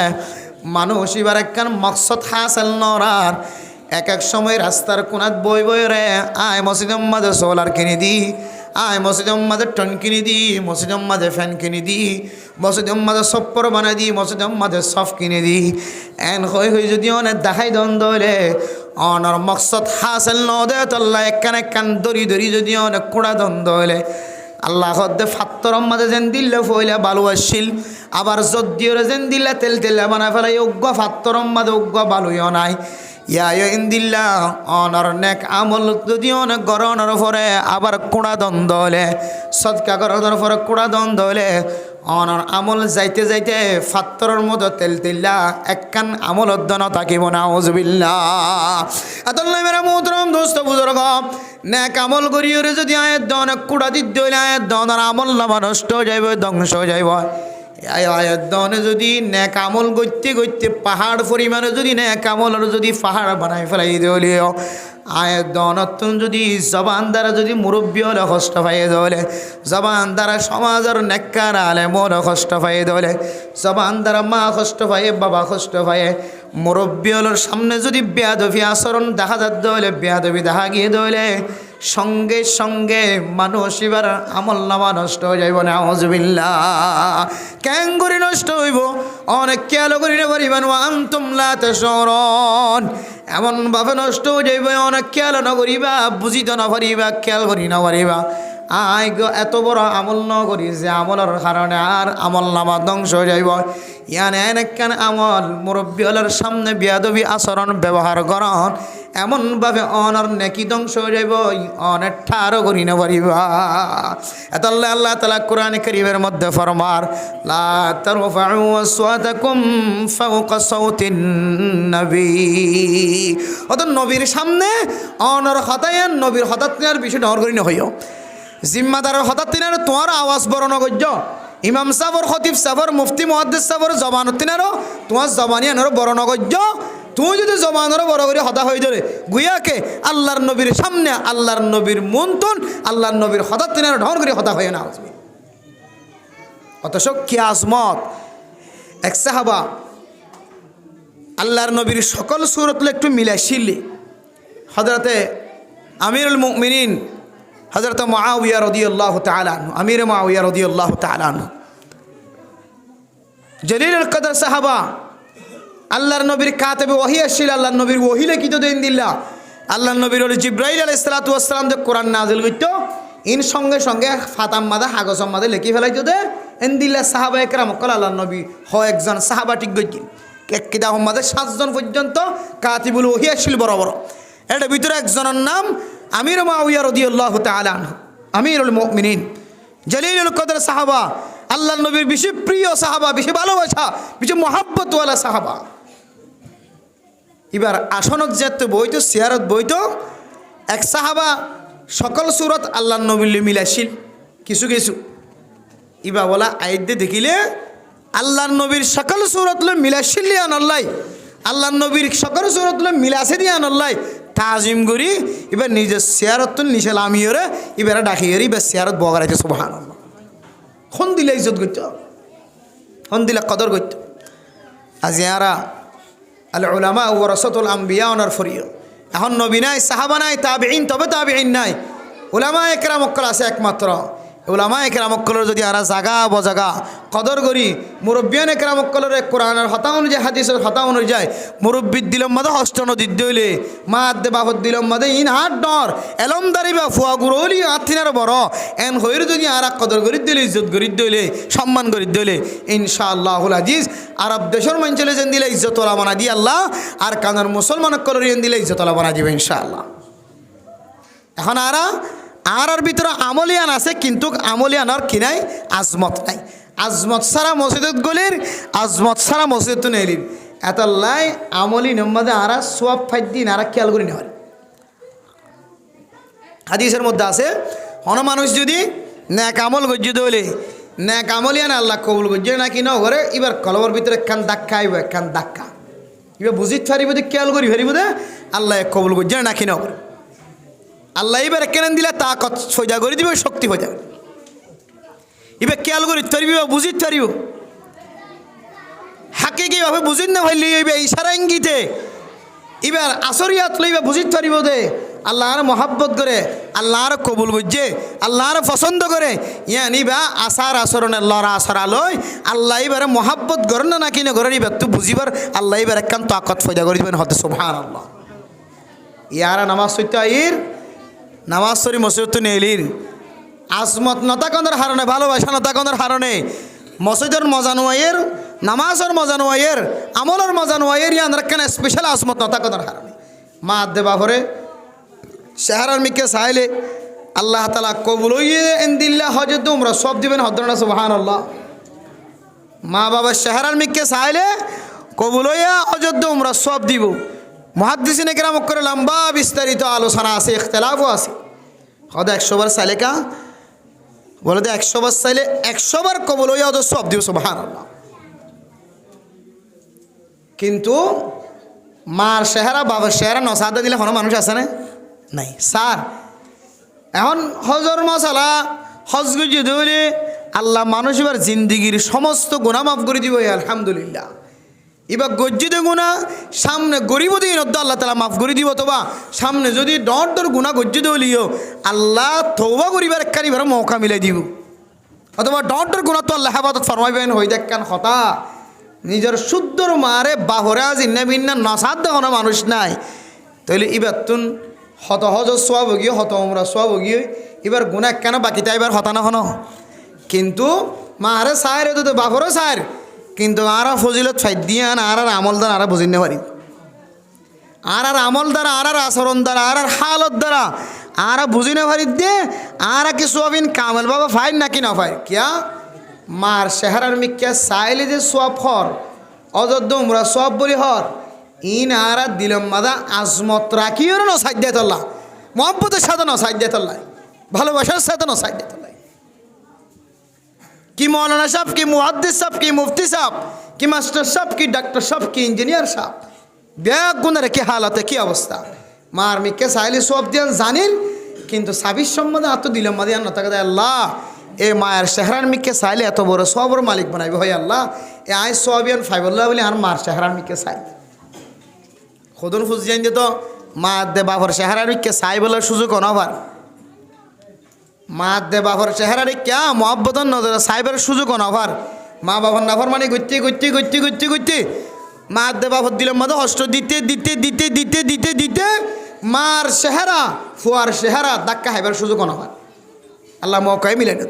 S1: মানুষ এবার একখান মকসদ হাসিল নরার এক এক সময় রাস্তার কোনাত বই রে আয় মসজিদ মাঝে সোলার কিনে দি আয় মসজিদ মাঝে টন কিনে দি মসজিদ মাঝে ফ্যান কিনে দি মসজিদ মাঝে সপ্পর বানাই দি মসজিদ মাঝে সফ কিনে দি এন হয়ে যদি অনেক দেখাই দ্বন্দ্ব হলে অনর মকসদ হাসিল ন দে তল্লা একখান দড়ি যদি অনেক কোড়া দ্বন্দ্ব হলে আল্লাহ হদ্দে ফাত্তরম মাঝে যেন দিল্লে ফইলে বালু আসছিল আবার যদিও যেন দিল্লা তেল বানাই ফেলাই উগ্র ফাত্তরম মাঝে উগ্র বালুও নাই। ইন্দিল্লা অনর নেক আমল যদি অনেক গরনের পরে আবার কোড়া দ্বন্দ্ব হলে সদকা গরনের পরে কোড়া দ্বন্দ্ব হলে অনর আমল যাইতে যাইতে ফাত্তরের মতো তেল্লা একখান আমল অধ্যয়ন থাকিব না আউযুবিল্লাহ। আতাল্লাহ মেরা মোহতরম দোস্ত বুজুর্গ নেক আমল করিও যদি আয়ের অনেক কোড়া দিতে হইলে আয়ের দনের আমল নামা নষ্ট হয়ে যাইব ধ্বংস হয়ে যাইব। আয়াতনে যদি নেক আমল করতে পাহাড় পরিমাণে যদি নেক আমল যদি পাহাড় বানাই ফেলাই দিলেও আয়াতন যদি জবান দ্বারা যদি মুরব্বী হলে কষ্ট পাই দলে জবান দ্বারা সমাজের নেককার আলেমর কষ্ট পাই দলে জবান দ্বারা মা কষ্ট পায় বাবা কষ্ট পায় মুরব্বী হলোর সামনে যদি বেয়াদবি আচরণ দেখা যাত হলে বেয়াদবি দেখা গিয়ে দলে সঙ্গে সঙ্গে মানুষ এবার আমল নামা নষ্ট হয়ে যাইব না আউযুবিল্লাহ। কেন করে নষ্ট হইব অনেক খেয়াল করি না পারিবেন আনতুম লা তাশউরুন এমনভাবে নষ্ট হয়ে যাইব অনেক খেয়াল না করিবা বুঝিত না পারিবা খেয়াল করি না পারিবা আই গো এত বড় আমল ন করি যে আমলের কারণে আর আমল নামা ধ্বংস হয়ে যাইব ইয়ান এনেকান আমল মুরব্বী হলের সামনে বিয়াদবি আচরণ ব্যবহার করন এমনভাবে অনর নেকি ধ্বংস হয়ে যাইব অনেক ঠারও করি না পারিবা এত আল্লাহ তাআলা কোরআন কারীমের মধ্যে ফরমার লা তারফাউ আসওয়াতাকুম ফাওকা সাউতিন নবী অত নবীর সামনে অনর হতায়ান নবীর হঠাৎ তিনার বিষয় ডর করি না হইও জিম্মাদারের হঠাৎ তিনার তোমার আওয়াজ বড় নগজ্য ইমাম সাবর খতিব সাবর মুফতি মুহাদ্দিস সাবর জবানত তিনারও তোমার জবানি আনারও বড় নগজ্য তুই যদি জবানেরও বড় করে হতা হয়ে ধরে গুয়াকে আল্লাহর নবীর সামনে আল্লাহর নবীর মন্তন আল্লাহর নবীর হঠাৎ তিনার ঢর করে হতা হয়ে না অথচ কি আজমত এক সাহাবা আল্লাহর নবীর সকল সুরতলে একটু মিলাইছিলি হযরতে আমিরুল মুমিনিন হযরত মুআবিয়া রাদিয়াল্লাহু তাআলা আনহু আমির মুআবিয়া রাদিয়াল্লাহু তাআলা আনহু জলিলুল কদর সাহাবা আল্লাহর নবীর কাতেবে ওহী আসছিল আল্লাহর নবীর ওহী লিখিত দেন দিল্লা আল্লাহর নবীর হলো জিবরাইল আলাইহিস সালাতু ওয়াস সালাম যে কোরআন নাযিল করতে ইন সঙ্গে সঙ্গে ফাতাম মাদা কাগজম মাদা লিখি ফেলাইতো দে এন দিল্লা সাহাবা একরাম কল আল্লাহর নবী হ একজন সাহাবা ঠিক গইছেন কিদা আমাদের 7 জন পর্যন্ত কাতিবুল ওহী আসছিল বড় বড় এর ভিতরে একজনের নাম আমির মুআবিয়া রাদিয়াল্লাহু তাআলা আনহু আমিরুল মুমিনিন জলিলুল কদর সাহাবা আল্লাহর নবীর বেশি প্রিয় সাহাবা বেশি ভালোবাসা বেশি মহব্বতওয়ালা সাহাবা এবার আসনত যেতে বইতো সিয়ারত বইতো এক সাহাবা সকল সুরত আল্লাহর নবীর মিলাইছিল কিছু কিছু ইবা বলা আইদে দেখিলে আল্লাহর নবীর সকল সুরত মিলাইছিল আনাল্লাই আল্লাহর নবীর সকল সুরত মিলাছে দিয়ে আনাল্লাই তাজিম করি এবার নিজের সিয়ারত নিচে লামিয়ে এবার ডাকিয়ে এবার সিয়ারত বগারাইছে সুবহানাল্লাহ খন দিলে ইজ্জত করত খন দিলে কদর করত আজ ইয়ারা আল উলামা ওয়ারাসাতুল আম্বিয়া ওনার ফরিয় এখন নবী নাই সাহাবা নাই তাবিঈন তবে তাবিঈন নাই উলামা একরাম অক্কল আছে একমাত্র উলামা একরাম অক্কলের যদি আরা জাগা বজাগা কদর করি মুরব্বিয়ান একরাম অক্কলের কোরআনের হতা অনুযায়ী হাদিসের হতা অনুযায়ী মুরব্বির দিলম মাদে হস্ত নদীর দইলে মা আদে বাবদ দিলম মাদে ইন হাত ডর এলম দারিবা ফুয়া গুরলি আথিনার বড় এন হইর যদি আরা কদর করি দিলে ইজ্জত করি দইলে সম্মান করি দইলে ইনশাআল্লাহুল আজিজ আরব দেশের মঞ্চলে যেন দিলে ইজ্জত ওলা বানা দি আল্লাহ আর কানার মুসলমান অক্কলের যেন দিলে ইজ্জত ওলা বানা দিবে ইনশাআল্লাহ এখন আর ভিতরে আমলিয়ান আছে কিন্তু আমলিয়ানোর কি নাই আজমত নাই আজমত সারা মসজিদত গলির আজমত সারা মসজিদ নেলির এত লাই আমলি নম্বদে আরা সোয়াব ফাইদিন আরা খেয়াল করি নেওয়ার হাদিসের মধ্যে আছে হন মানুষ যদি ন্যাক আমল গজ্জিত হলে ন্যাক আমলিয়ান আল্লাহ কবুল গজ্জে নাকি ন ঘরে এবার কলবর ভিতরে একখান ধাক্কা আইব একখান ধাক্কা এবার বুঝিত ফারিব খেয়াল করি ফারিব দে আল্লাহ কবুল গজ্জে নাকি ন ঘরে আল্লাহ এবার কেন দিলে তাকত সোজা করে দিবে শক্তি হয়ে যাবে এবার খেয়াল করি তরিব বুঝিত পারিব হাকে কিভাবে বুঝিত না হইলে এবার ইশারা ইঙ্গিতে এবার আসরিয়াত লইবা বুঝিত পারিব দে আল্লাহর মহাব্বত করে আল্লাহর কবুল বুঝছে আল্লাহর পছন্দ করে ইয়া নিবা আসার আচরণে লড়া আসরা লই আল্লাহ এবারে মহাব্বত করে না নাকি না করে এবার তুই বুঝিবার আল্লাহ এবার একখান তাকত ফয়দা করে দিবেন হতে সুবহানাল্লাহ ইয়ারা নামাজ সত্য আইর নামাজ সরি মসজিদ নেলির আজমত নতাকন্দর হারণে ভালোবাসা নতাকন্দর হারণে মসজিদের মজা নোয়াইয়ের নামাজের মজা নোয়াইয়ের আমলের মজা নোয়াইয়ের ইয়ান রাখেন স্পেশাল আজমত নতাকন্দর হারণে মা দেবা ভরে শেহারার মিকে চাইলে আল্লাহ তালা কবুল দিল্লা হজরত উমরা সব দিবেন হদ্রনা সুবহানাল্লাহ মা বাবা শেহারার মিকে চাইলে কবুল হজরত উমরা সব দিব মুহাদ্দিসিন একরাম করে লম্বা বিস্তারিত আলোচনা আছে ইখতিলাফও আছে হয়তো 100 বার চাইলে কা বলে 100 বার চাইলে 100 বার কবুল হইয়া ওদের সব দিব সুবহানাল্লাহ কিন্তু মার চেহারা বাবার চেহারা নসাদা দিলে কোনো মানুষ আছে না নাই স্যার এখন হজর মশালা হজ গুজি ধরে আল্লাহ মানুষ এবার জিন্দিগির সমস্ত গুনাহ মাফ করে দিব আলহামদুলিল্লাহ এবার গজ্জিত গুণা সামনে গরিব দিন আল্লাহ তালা মাফ করে দিব তোবা সামনে যদি ডর গুণা গজ্জিত হলিও আল্লাহ তৌবা করিবার একখানিবার মৌকা মিলাই দিব অথবা ডর গুণা তো আল্লাহ হেফাজত ফরমাইবেন হই দেখান হতা নিজের শুদ্ধর মারে বাহরা জিন্না বিন্না নসাদ দেখানো মানুষ নাই তাইলে এবার তুন হত হজ সোয়াব গিয়ে হত উমরা সোয়াব গিয়ে এবার গুণা কেন বাকিটা এবার হতানা হন কিন্তু মারে সায়ের তো বাপরও সায়ের কিন্তু আরা ফজিলত ফাই দিয়ে আর আমল দ্বারা আরা বুঝিনে পারি আর আমল দ্বারা আর আচরণ দ্বারা আর হালত দ্বারা আর বুঝিনে পারি দিয়ে আর কি সোয়াবিন কামেল বাবা ফাইন নাকি না ফাই কিয়া মার চেহারার মিক্কা চাইলে যে সোয়াব হর অযোধ্য উমরা সোয়াব বলি হর ইন আর দিলম মাদা আজমত রাখিও না সাইড তোল্লা মোহাম্মতের সাথে না সাইড তোল্লাই ভালোবাসার সাথে না সাইড তোল্লাই কি মৌলানা সাহেব কি মুহাদ্দিস সাহেব কি মুফতি সাহেব কি মাস্টার সাহেব কি ডাক্তার সাহেব কি ইঞ্জিনিয়ার সাহেব ব্যাগ গুণের কি হালাতে কি অবস্থা মার মিক্কে চাইলে সব দিয়ে জানিন কিন্তু সাবির সম্বন্ধে এত দিলম মাদি আর নতাকে আল্লাহ এ মায়ের চেহারার মিক্কে চাইলে এত বড় সবর মালিক বানাইবে হয় আল্লাহ এ আয় সবিয়ান ফাইবুল্লাহ বলে আর মার চেহারার মিক্কে চাই খুদুন ফুজিয়ান যে তো মা দে বাবর চেহারার মিক্কে চাই বলে সুযোগ অনভার মা দে বাবর চেহারার ক্যা মহব্বতন নজর সাইবের সুযোগ অনভার মা বাবার নাফর মানে গইতে গইতে গইতে গইতে গইতে মা দে বাবর দিল মতো হস্ত দিতে দিতে দিতে দিতে দিতে দিতে মার চেহারা ফুয়ার চেহারা ধাক্কা হাইবার সুযোগ অনভার আল্লাহ মৌকায় মিলে না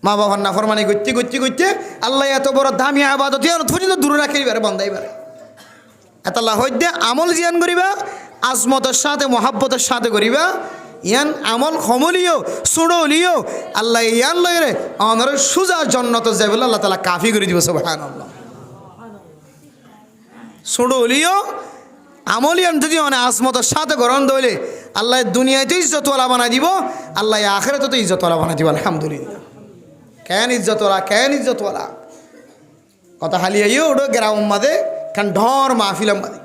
S1: মা বাবার নাফর মানে গইতে গইতে গইতে আল্লাহ এত বড় দামি আবাদত থুজি তো দূরে রাখি বারে বন্ধাইবারে এত আল্লাহ হইতে আমল জিয়ান করিবা আজমতের সাথে মহাব্বতের সাথে করিবা ইয়ান আমল খমলিও সুড়লিও আল্লাহ ইয়ান লইরে আমার সুজা জন্নত যাই বলে আল্লাহ তালা কাফি করে দিব সুবহানাল্লাহ সুড়লিও আমলিয়ান যদি মানে আজমতের সাথে গ্রহণ দইলে আল্লাহ দুনিয়াতে ইজ্জতওয়ালা বানাই দিব আল্লাহ আখিরাতে তো ইজ্জতওয়ালা বানাই দিব আলহামদুলিল্লাহ কেন ইজ্জতওয়ালা কথা হালিয়াইও ওটা গ্রাম মাদে কান ঢর মাহফিলাম মাদে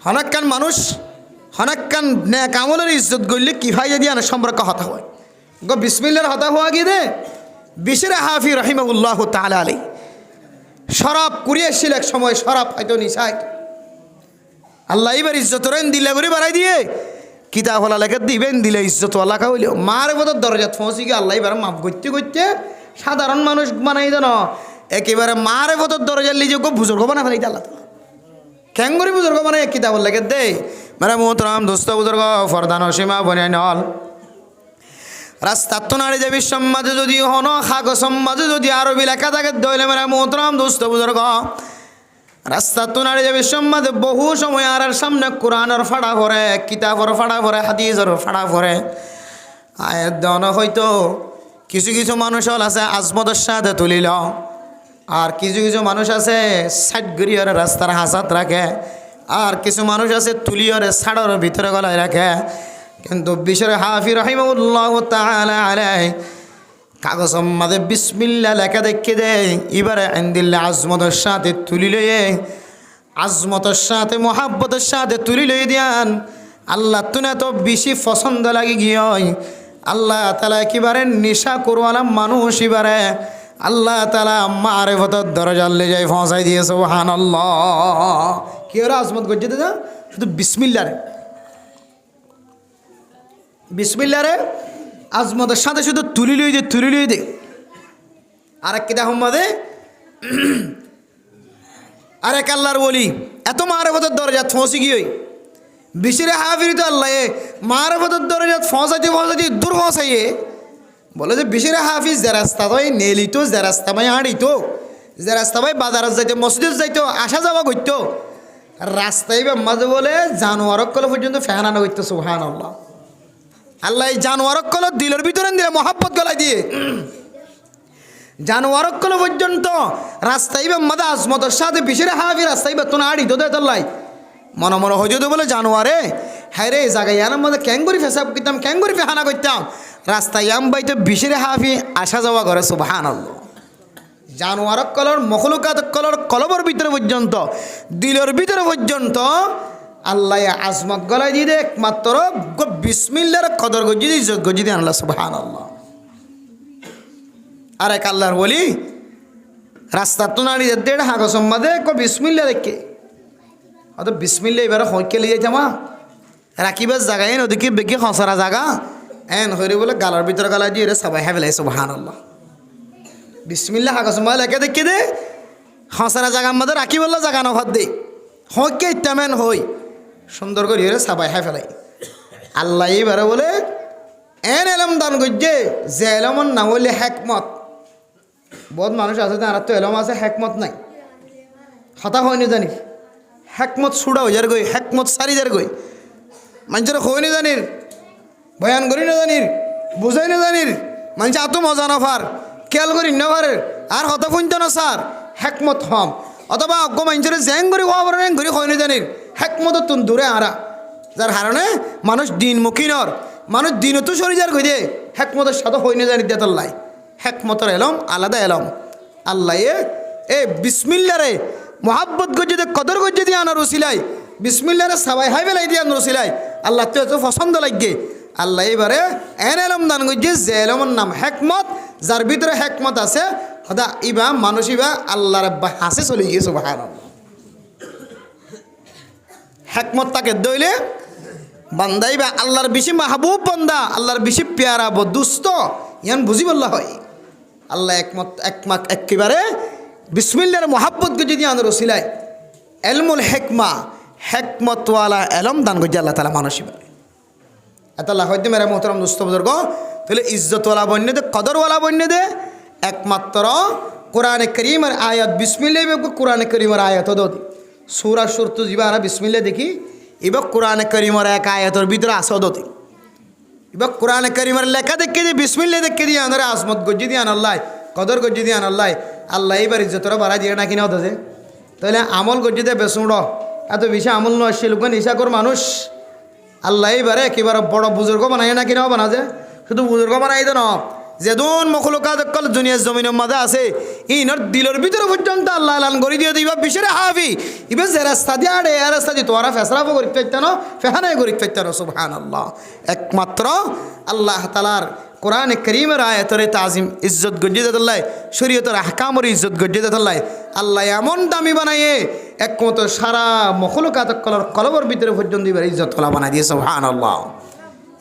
S1: হনাক্কান মানুষ হনাক্কান নেক আমলের ইজ্জত করলে কি ভাই যদি আনা সম্পর্ক হতা হয় গো বিসমিল্লার হতা হওয়া গিয়ে দে বিশির হাফি রহিমাহুল্লাহ তাআলা আলাইহি শরাব কুড়িয়েছিল এক সময় শরাব হয়তো নিশায় আল্লাহ এবার ইজ্জত রেন দিলে করে বাড়াই দিয়ে কিতাব হলা লেখা দিবেন দিলে ইজ্জত আল্লাহ হইলেও মার বোধ দরজাত পৌঁছি গিয়ে আল্লাহ এবার মাপ করতে করতে সাধারণ মানুষ বানাই দেন একেবারে মারে বোধ দরজার লিজে বুজুর্গ বানা ফেলাই আল্লাহ কেন করে বুজুর্গ বানাই কিতাব লেখে দে মানে মোহতরাম দোস্ত বুজুর্গ ফরদান সীমা বনাই নল রাস্তার তো নাড়ি যাবি সমাজে যদি হন খাগ সমাজে যদি আরবি লেখা থাকে দইলে মানে মোহতরাম দোস্ত বুজুর্গ রাস্তার তো নাড়ি যাবি সমাজে বহু সময় আর সামনে কোরআনের ফাড়া ভরে কিতাবর ফাড়া ভরে হাদিসের ফাড়া ভরে আয়ের দেওয়ান হয়তো কিছু কিছু মানুষ আছে আজমতের সাথে তুলিল আর কিছু কিছু মানুষ আছে সাইড গড়িয়ার রাস্তার হাসাত রাখে আর কিছু মানুষ আছে তুলিয়রে ছাড়ের ভিতরে গলায় রাখে কিন্তু বিশের হাফি রহিমাহুল্লাহ তাআলা আলাইহি কাগজ মাঝে বিসমিল্লাহ লেখা দেখে দেয় এবারে আইন্দিল্লা আজমতের সাথে তুলি লয়ে আজমতের সাথে মহাব্বতের সাথে তুলি লয়ে দিয়ান আল্লাহ তুনে তো বেশি পছন্দ লাগে গিয়ে আল্লাহ তাআলা একেবারে নেশা করওয়ালা মানুষ এবারে আল্লাহ তাআলা মারিফতের দরজার লে যাই পৌঁছাই দিয়ে সুবহানাল্লাহ কি ওরা আজমত করছে দাদা শুধু বিসমিল্লাহ রে আজমতের সাথে শুধু তুলি লই দে আর এক কিতা হম্মাদে আর এক আল্লাহর বলি এত মারিফতের দরজা পৌঁছে গিয়ে বিশিরে হাফির তো আল্লাহ মারিফতের দরজা পৌঁছাইতে দূর পৌঁছাইয়ে বলে যে বিশিরে হাফিজ যে রাস্তা ভাই নেলিতো যে রাস্তা ভাই হাঁড়িতো যে রাস্তা ভাই বাজারে যাইতো মসজিদ যাইতো আসা যাওয়া করতো রাস্তায় মাঝে বলে জানোয়ারক কল পর্যন্ত ফেহানানো করতো সুবহানাল্লাহ আল্লাহ এই জানোয়ারক কল দিলের ভিতরে দিলে মহাব্বত গলায় দিয়ে জানোয়ারক কল পর্যন্ত রাস্তায় মাদা আজমতের সাথে বিশিরে হাফি রাস্তায় তো না হাঁড়িতো দেয় তোল্লাই মনে মনে হয়ে যেত বলে জানোয়ারে হ্যাঁ রে জায়গায় আনার মধ্যে ক্যাঙ্গুরি ফেসাব করতাম ক্যাঙ্গুরি ফেহানা করতাম রাস্তায় বাইতে বিশিরে হাফি আসা যাওয়া করে সুবহানাল্লাহ জানোয়ারক কলর মখলুকাত কলর কলবর ভিতরে পর্যন্ত দিলের ভিতরে পর্যন্ত আল্লাহ আজমত গলায় দিয়ে একমাত্র বিসমিল্লার কদর গজি দিয়ে আল্লাহ সুবহানাল্লাহ আর এক আল্লাহর বলি রাস্তার তো নাড়িয়ে দেড় হাগ সম্বাদে বিসমিল্লা দেখে হয়তো বিসমিল্লা এবার হইকে লিয়ে যাইতামা রাখিবার জায়গায় ওদিকে বেগে হসরা জায়গা এন হইরে বলে গালার ভিতরে গালা দিয়ে সবাই হ্যাঁ সুবহানাল্লাহ বিসমিল্লা হাগ সম্বাদ লেখে দেখে দে হসরা জায়গা আমাদের রাখি বললো জায়গা নফার দে হকে তেমেন হই সুন্দর করে সাবাই হাই ফেলাই আল্লাহ এবারে বলে এন এলম দান করছে যে এলমন নাম হইলে হেকমত। বহুত মানুষ আছে আর তো এলম আছে হেকমত নাই, হতা হয়নি জানি হেকমত ছুড়া হয়ে যার গই, হেকমত সারি যার গই, মানুষের হয়নি জানির, বয়ান করি না জানির, বুঝাই না জানির, মানুষ এত মজা না ফার খেয়াল করি না পারে আর হতা ফুনতে না স্যার হেকমত হম, অথবা অজ্ঞ মানুষের জ্যাং করি হওয়ার র্যাং করি হয়নি জানির হেকমত তুন দূরে আরা, যার কারণে মানুষ দিনমুখী নর, মানুষ দিনও তো শরীর কই দে হেকমতের সাথে হইনে জানি দেতল্লাই। হেকমতের এলম আলাদা এলম। আল্লাহ এ বিসমিল্লারে মোহাব্বত গজ্জে দে কদর গজ্জে দিয়ে আনার রসিলাই, বিসমিল্লারে সবাই হাই বেলাই দিয়ে আনার রসিলাই আল্লাহ তো এত পছন্দ লাগে। আল্লাহ এবারে এন এলম দান গজ্জে যে এলমের নাম হেকমত, যার ভিতরে হেকমত আছে হদা ইবা মানুষ ইবা আল্লাহর হাসে চলে গিয়েছে সুবহানাল্লাহ। হেকমত তাকে দইলে বান্দাইবা আল্লাহর বেশি মাহবুব বান্দা, আল্লাহর বেশি পেয়ারা দুস্থ ইয়ান বুঝি বললা হয়। আল্লাহ একমত একেবারে বিসমিল্লার মোহাব্বতকে যদি আনর রসিলায় এলমুল হেকমা হেকমতওয়ালা এলম দান করছে আল্লাহ তালা মানুষই বলে এত আল্লাহ হয়তো মেরা মোহতরম দুস্থ বুজুর্গ তাহলে ইজ্জতওয়ালা বন্য দে কদরওয়ালা বন্য দে একমাত্র কোরআনে করিমের আয়াত বিসমিল্লাহ কোরআনে করিমের আয়াত দি সূরা সুরতু যা আমরা বিসমিল্লাহ দেখি এবার কোরআনে করিমের এক আয়াতের ভিতরে আসদ দি এবার কোরআনে করিমের লেখা দেখে দিয়ে বিসমিল্লাহ দেখে দিয়ে আনারে আজমত গজ্জি দিয়ে আনাল্লাহ কদর গজ্জি দিয়ে আনাল্লাহ আল্লাহ এবার ইজ্জতরা বাড়া দিয়ে না কিনা হতেছে তাহলে আমল গজ্জি দিয়ে বেসুড় এত বেশি আমল নয় সে লোক নিশাকর মানুষ আল্লাহ এবারে একেবারে বড় বুজুর্গ বানাই না কিনা বানা যে শুধু বুজুর্গ বানাই দে ন যেদন মখলুকাত কল দুনিয়ার জমিনের মাঝে আছে ইনর দিলের ভিতরে পর্যন্ত আল্লাহ লাল গড়ি দিয়ে দিবা বিশেরে হাফি ইবে যে রাস্তা দিয়ে আড়ে এ রাস্তা দিয়ে তোরা ফেসরাফও করি ফেলতেন ফেহানাই করি ফেলতেন সুবহানাল্লাহ। একমাত্র আল্লাহ তালার কোরআনে করিমের আয়াতরে তাজিম ইজ্জত গজ্জিদাতুল্লাহ শরীয়তের আহকামর ইজ্জত গজ্জিদাতুল্লাহ আল্লাহ এমন দামি বানাইয়ে একমাত্র সারা মখলুকাত কলর কলবর ভিতরে পর্যন্ত এবার ইজ্জত কলা বানাই দিয়ে সুবহানাল্লাহ।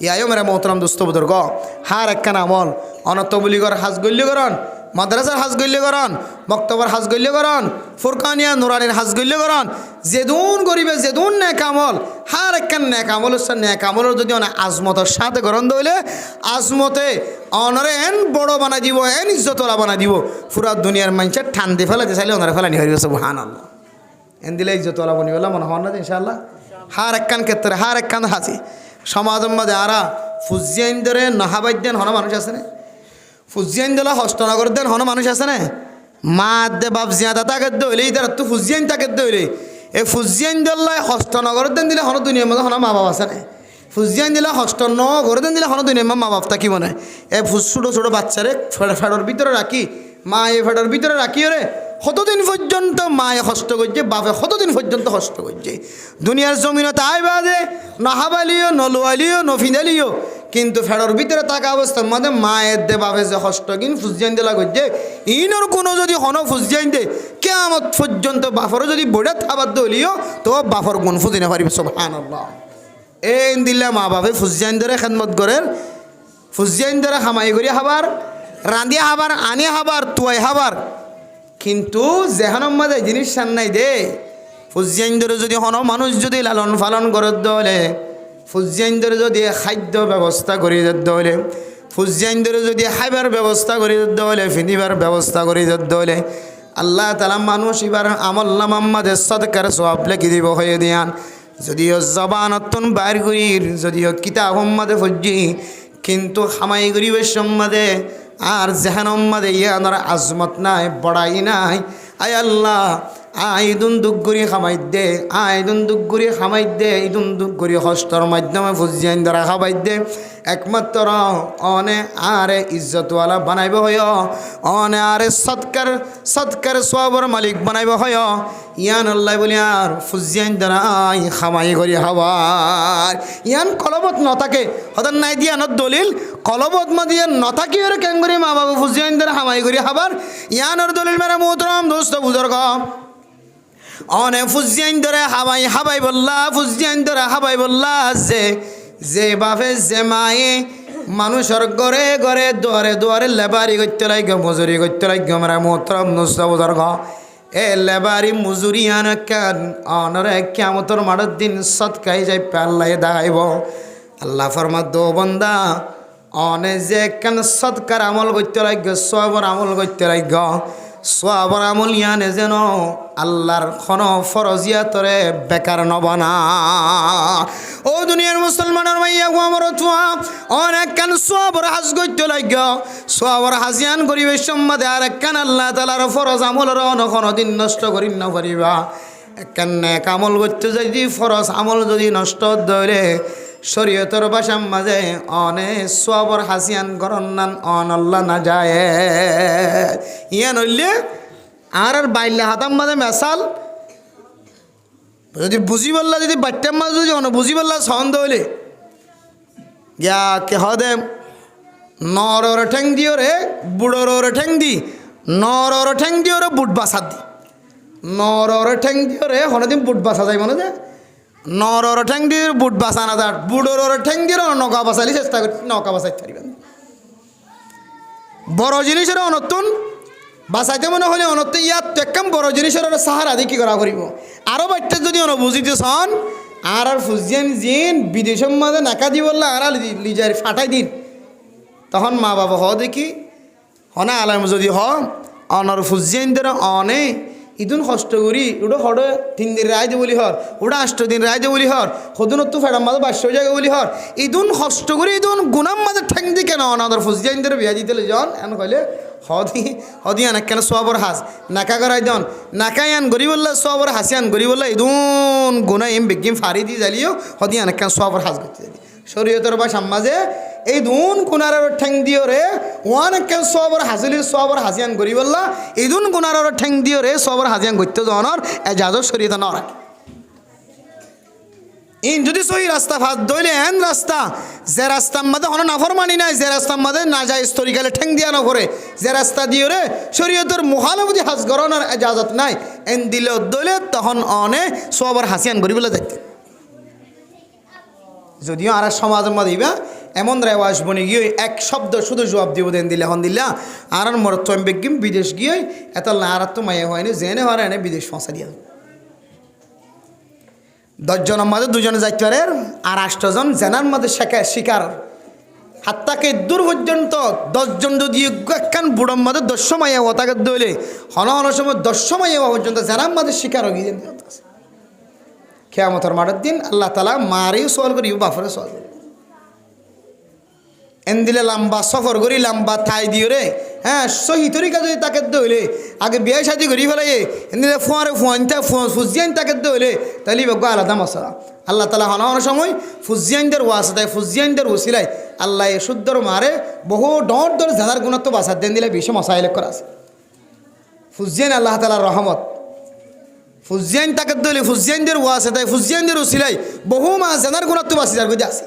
S1: ইয়াও মেরা মোহতরম দুস্থ বুজুর্গ হার একখান আমল অনতবলিগর হাজ গল্যকরণ মাদ্রাসার হাজ গল্যকরণ বক্তব্যর হাজ গল্যকরণ ফুরকানিয়া নুরানির হাজ গল্যকরণ যেদুন গরিবে যেদুন ন্যাক আমল হার একখান ন্যাক আমল ন্যাক আমলের যদি অনেক আজমতের সাথে গ্রহণ হইলে আজমতে অনরে এন বড় বানাই দিব এন ইজ্জতওয়ালা বানাই দিব পুরা দুনিয়ার মানুষের ঠান্ডে ফেলাতে চাইলে ওনারা ফেলানি হয়ে গেছে সুবহানাল্লাহ। এন দিলে ইজ্জতওয়ালা বনি বললাম মনে হন না ইনশাআল্লাহ। হার একখান ক্ষেত্রে হার একখান হাসি সমাজের মাঝে আরা ফুজিয়াইন ধরে নাহাবাইদ দেন হন মানুষ আছে না ফুজিয়াইন দিলা হস্তনগর দেন হন মানুষ আছে না মা দে বাপ জিয়াদা তাকে দইলে ইতার তো ফুজিয়াইন তাকে দইলে এই ফুজিয়াইন দিল্লাই হস্তনগর দেন দিলে হন দুনিয়ার মধ্যে হন মা বাপ আছে না ফুজিয়াইন দিলা হস্তনগর দেন দিলে হন দুনিয়ার মা বাপ থাকি মনে এই ছোটো ছোটো বাচ্চারে ফেডর ভিতরে রাখি মা এই ফেডর ভিতরে রাখি ওরে কতদিন পর্যন্ত মায়ে কষ্ট করছে বাপে কতদিন পর্যন্ত কষ্ট করছে দুনিয়ার জমিনতে আই বাদে নাহাবালিও নলোয়ালিও নফিনালিও কিন্তু ফেডর ভিতরে থাকা অবস্থার মধ্যে মায়ের দে বাপে যে কষ্ট কিন ফুজিয়ান দিলা করছে ইনর কোনো যদি হন ফুজিয়ান দে কেয়ামত পর্যন্ত বাফরও যদি বড়ে থাবার দলিও তো বাফর গুণ ফুজি না পারিবে সুবহানাল্লাহ। এই দিল্লা মা বাপে ফুজিয়ান ধরে খেদমত করেন ফুজিয়ান ধরে হামাই করি হাবার রাঁধিয়া হাবার আনিয়া হাবার তুয়াই হাবার কিন্তু যেহানোর মাঝে জিনিস সান্নাই দে ফুজিয়ান ধরে যদি হন মানুষ যদি লালন পালন করে দলে ফুজিয়ান ধরে যদি খাদ্য ব্যবস্থা করে দলে ফুজিয়ান ধরে যদি খাইবার ব্যবস্থা করে দলে ফিনিবার ব্যবস্থা করে দলে আল্লাহ তালা মানুষ এবার আমল নামাম্মাদের সদকার সওয়াব লেখি দিব হয়ে দিয়ান যদিও জবানতন বাইর করির যদিও কিতাব মাদে ফজি কিন্তু হামাই গরিবের সম্মাদে আর জেহানম্মাদে ইয়ানোর আজমত নাই বড়াই নাই আয় আল্লাহ আইদুন দুগুরি খামাই দে আইদুন দুগুরি খামাই দে ইদুন দুগুরি হস্তর মাধ্যমে ফুজিয়ান দ্বারা খাবাই দে একমাত্র অনে আরে ইজ্জতওয়ালা বানাইব হয় অনে আরে সৎকার সবর মালিক বানাইব হয় ইয়ান আল্লাহ বলি আর ফুজিয়ান দ্বারা আই খামাই করি হবার ইয়ান কলবত নথাকে হঠাৎ নাই দিয়ানোর দলিল কলবত মা দিয়ে নথাকি ওর কেঙ্গুরি মা বাবু ফুজিয়ান দ্বারা হামাই করি হবার ইয়ানোর দলিল মেরা মোহতরম দোস্ত বুজুর্গ অনে ফুজিয়ান ধরে হাবাই বললা ফুজিয়ান ধরে হাবাই বললা যে বাপে যে মায়ে মানুষের ঘরে ঘরে দুয়ারে দুয়ারে লেবারি করতে লাগে মজুরি করতে লাগে আমরা মোহতরম নুসরা বুজুর্গ এ লেবারি মজুরিয়ান কান অনরে কিয়ামতের মাঠের দিন সৎকাই যাই আল্লাহ দাঁড়াইব। আল্লাহ ফরমা দো বন্দা অনে যে কান সৎকার আমল করতে লাগবে, সবর আমল করতে লাগবে, সবর আমল ইয়ানে যেন আল্লাহর খন ফরজিয়াতরে বেকার নবনা। ও দুনিয়ার মুসলমানের মাইয়া আমার চুয়া অনেক কান সবর হাজ করতে লাগবে, সবর হাজিয়ান করিবে সম্বাদে আর একখান আল্লাহ তালার ফরজ আমলের কোনো দিন নষ্ট করি না পারিবা। একখান নেক আমল করতে যদি ফরজ আমল যদি নষ্ট ধরে শরীয়তের ভাষার মাঝে অনে সবর হাসিয়ান করন্নান অনল্লা না যায় ইয়া নইলে আর বাইলে হাতাম মাঝে মেসাল যদি বুঝি বললা যদি বাট্টার মাঝে যদি বুঝি বললা সন্দ হইলে গিয়া কে হদে নরর ঠেং দিও রে বুড়োর ঠেং দি নরর ঠেং দিও রে বুট বাসা দি নরর ঠেং দিও রে হনদিন বুট বাসা যাই মনে যে নরর ঠেং দিয়ে বুট বাসানা যার বুড়োর ঠেং দিয়ে নৌকা বাসালি চেষ্টা করি নৌকা বাসাইতে পারিবেন। বড় জিনিসের অনতুন বাসাইতে মনে হলে অনত ইয়াত তো একদম বড় জিনিসের সাহারা দিয়ে কী করা করিব। আরও বাচ্চা যদি বুঝিতে চান আর ফুজিয়ান জিন বিদেশের মাঝে নাকা দি বললে আর লিজার ফাটাই দিন তখন মা বাবা হ দেখি হনা আলাম যদি হ অনর ফুজিয়ান দ্বারা অনে ইদুন কষ্ট করি ওটা হড়ে 3 দিন রায় দে বলি হর ওটা 8 দিন রায় দে বলি হর সদুনত তো ফেরাম মাঝে 500 জায়গা বলি হর ইদুন কষ্ট করি ইদুন গুনাম মাঝে ঠেং দি কেন অনাদর ফুজিয়ান দ্বারা বিয়া দিতে জন এন কইলে হদি আন কেন সবর হাস নাকা করাই দন নাকাই আন গরি বললে সবর হাসিয়ান গরি বললে ইদুন গুনা এম বেগিম ফারি দি জালিও হদি আন কেন সবর হাস করতে জালি শরীয়তের ভাষার মাঝে এই দুন গুনারের ঠেং দিও রে ওয়ান কেন সবর হাসিলি সবর হাসিয়ান গরি বললা এই দুন গুনারের ঠেং দিও রে সবর হাসিয়ান করতে জনর এজাজত শরীয়ত না রাখে ইন যদি সহি রাস্তা ফাঁদ দইলে এন রাস্তা যে রাস্তার মধ্যে কোনো নাফরমানি নাই যে রাস্তার মধ্যে না যায় স্তরিকালে ঠেং দিয়া না করে যে রাস্তা দিও রে শরীয়তের মুখালবদি হাস গরনার এজাজত নাই এন দিলে দইলে তখন অনে সবর হাসিয়ান গরি বলে দেখতে যদিও আর সমাজের মধ্যে ইবা এমন রেওয়াজ বনে গিয়ে এক শব্দ শুধু জবাব দিব দেন দিলে হন দিল্লা আর মরত বেগিম বিদেশ গিয়ে এত আর তো মায়ে হয়নি জেনে হওয়ার এনে বিদেশ ফসা দিয়া 10 জনের মধ্যে 2 জনে যাইতে পারে আর 8 জন জেনার মধ্যে শিকার হাত্তাকে দূর পর্যন্ত 10 জন যদি একখান বুড়োর মধ্যে 10 মাইয়া ওতাকে দইলে হন হন সময় 10 মাইয়া পর্যন্ত জেনার মধ্যে শিকার হয়ে গিয়ে কিয়ামতের মাঠের দিন আল্লাহ তাআলা মারেও সওয়াল করি বাফরে সওয়াল করি এন দিলে লম্বা সফর করি লম্বা ঠাই দিও রে হ্যাঁ সহি তরিকা যদি তাকে দইলে আগে বিয়ে শাদি করি ফেলাই এন দিলে ফুয়ারে ফুয়ানটা ফুজিয়ান তাকে দইলে তাহলে বগ আলাদা মশলা আল্লাহ তাআলা হন সময় ফুজিয়ানদের ওয়াসিলায় ফুজিয়ানদের ওসিলায় আল্লাহ এ শুদ্ধর মারে বহু ডর ডর জানার গুণত্ব বাসার দেন দিলে বেশি মশাইলে করা আছে ফুজিয়ান আল্লাহ তাআলার রহমত ফুজিয়ান তাকে দইলে ফুজিয়ানদের ওয়াসিলায় ফুজিয়ানদের ওসিলায় বহু মা জানার গুণত্ব বাসিদার গদি আছে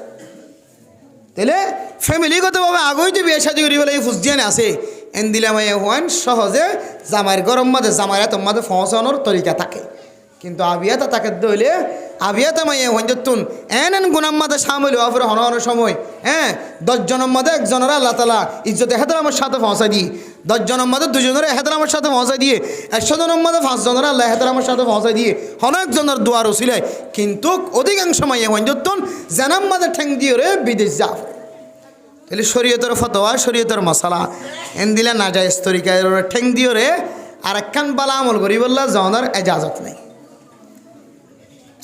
S1: তাহলে ফ্যামিলিগতভাবে আগেই যে বিয়ে শাদি করি বলে এই ফুজিয়ান আছে এন দিলে মাইয়া হন সহজে জামাইয়ের গরম মাঝে জামাইরা তোমাদের পৌঁছানোর তরিকা থাকে কিন্তু আবিয়াতা তাকে দইলে আবিয়াতা মাইয়া হন যতুন এন গুনাম মাঝে সামিল হওয়ার হন সময় হ্যাঁ 10 জনের মধ্যে 1 জনের আল্লাহ তাআলা ইজ্জত এহতরামের সাথে পৌঁছা দিয়ে 10 জনের মধ্যে 2 জনের এহতরামের সাথে পৌঁছা দিয়ে 100 জনের মধ্যে 5 জনের আল্লাহ এহতরামের সাথে পৌঁছা দিয়ে অনেক জনের দোয়ার উসিলায় কিন্তু অধিকাংশ মাইয়া হন যতুন জানাম মাঝে ঠেং দিয়ে রে বিদেশ যা তাহলে শরীয়তের ফতোয়া শরীয়তের মশলা এন দিলে না যায় তরিকা ঠেং দিও রে আর একখান বালা আমল করি বললা জনের এজাজত নেই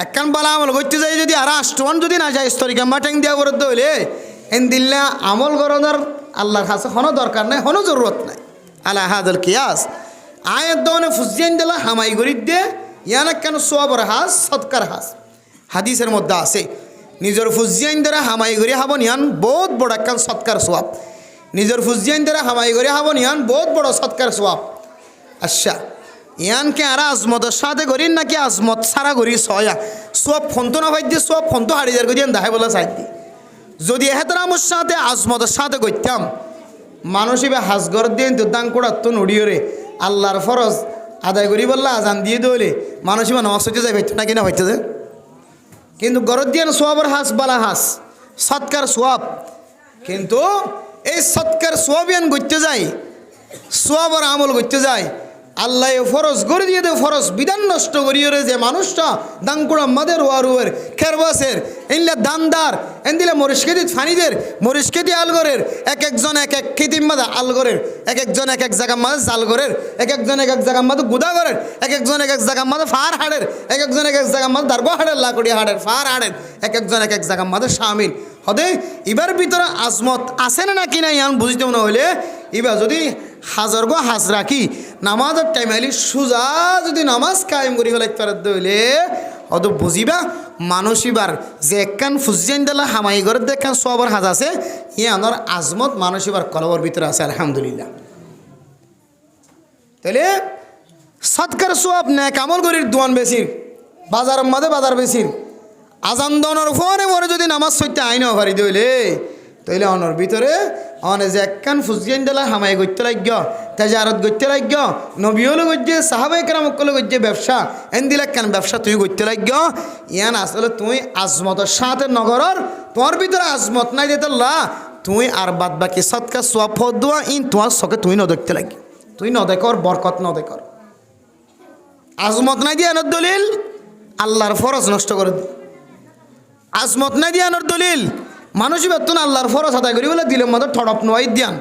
S1: একখান বালা আমল করতে যাই যদি আর 8 যদি না যায় তরিকা মা ঠেং দিয়া করে দইলে এন দিল্লা আমল করানোর আল্লাহর কাছে কোনো দরকার নাই কোনো জরুরত নাই আলা হাদুল কিয়াস আয়াত দনে ফুজিয়ান দিলা হামাই করি দে ইয়ান কেন সওয়াবের হাস সদকার হাস হাদিসের মধ্যে আছে নিজের ফুজিয়ান দ্বারা হামাই করে হাবন ইয়ান বহুত বড় একখান সৎকার সোয়াব নিজের ফুজিয়ান দ্বারা হামাই করে হাবন ইয়ান বহুত বড় সৎকার সোয়াব আচ্ছা ইয়ানকে আর আজমতের সাথে করিন নাকি আজমত সারা করি সয়া সব ফোনতো না ভাই দিয়ে সব ফোনতো হারিয়ে করি দেখাই বলে চাই দি যদি এহতরামের সাথে আজমতের সাথে করতাম মানুষ এবার হাজগর দিয়ে দাং কোড়াত নড়িয়ে রে আল্লাহর ফরজ আদায় করি বললা আজান দিয়ে দইলে মানুষ এবার নামাজ হইতে যাই পাইতো না কিনা হইতে যে কিন্তু গরদ দিয়ে সোয়াবের হাস বালা হাস সৎকার সোয়াব কিন্তু এই সৎকার সোয়াবিয়ান করতে যাই সোয়াবের আমল করতে যাই আল্লাহ ফরজ করে দিয়ে দে ফরজ বিধান নষ্ট করিয়ে রে যে মানুষটা দাঙ্কুড়া মাদের ওয়ারুয়ের খেরবাসের এনলে দানদার এনদিলে মরিশকেদি ফানিদের মরিশকেদি আলগরের এক একজন এক এক খিতিম মাদা আলগরের এক একজন এক এক জায়গা মাদে জালগরের এক একজন এক এক জায়গা মাদে গুদাগরের এক একজন এক এক জায়গা মাদে ফার হাড়ের এক একজন এক এক জায়গা মাদে দারগো হাড়ের লাকড়ি হাড়ের ফার হাড়ের এক একজন এক এক জায়গা মাদে শামিল হদে ইবার ভিতরে আজমত আছে না কি না ইয়ান বুঝতে না হইলে এবার যদি হাজারগো হাজ রাখি নামাজের টাইম আইলি সোজা যদি নামাজ কায়েম করি ফেলাই পারত হইলে অত বুঝিবা মানুষ এবার যে একখান ফুজিয়ান দিলা হামাই ঘরের দেখখান সবার হাজ আছে ইয়ানোর আজমত মানুষ এবার কলবর ভিতরে আছে আলহামদুলিল্লাহ। তাহলে সৎকার সোয়াব নেক আমল করির দোয়ান বেশির বাজারের মাঝে বাজার বেশির আজান দনের পরে পরে যদি নামাজ সইতে আইনও ভারি দইলে তাইলে অনর ভিতরে অনে যে একখান ফুজিয়ান দিলা হামাই করতে লাগ্য তেজারত করতে লাগ্য নবীও গজ্জে সাহাবাই কেরামকলে গজ্জে ব্যবসা এন দিলে একখান ব্যবসা তুই করতে লাগ্য ইয়ান আসলে তুই আজমতের সাথে নগরর তোমার ভিতরে আজমত নাই দিতে লা তুই আর বাদ বাকি সৎকা সোয়াব দোয়া ইন তোমার চকে তুই নদেখতে লাগি তুই নদেকর বরকত নদেকর আজমত নাই দিয়ে আনার দলিল আল্লাহর ফরজ নষ্ট করে দি আজমত নাই দিয়ে আনার দলিল মানুষ বেতন আল্লাহর ফরজ আদায় করি বলে দিলের মতো ঠড়প নয় দিয়ান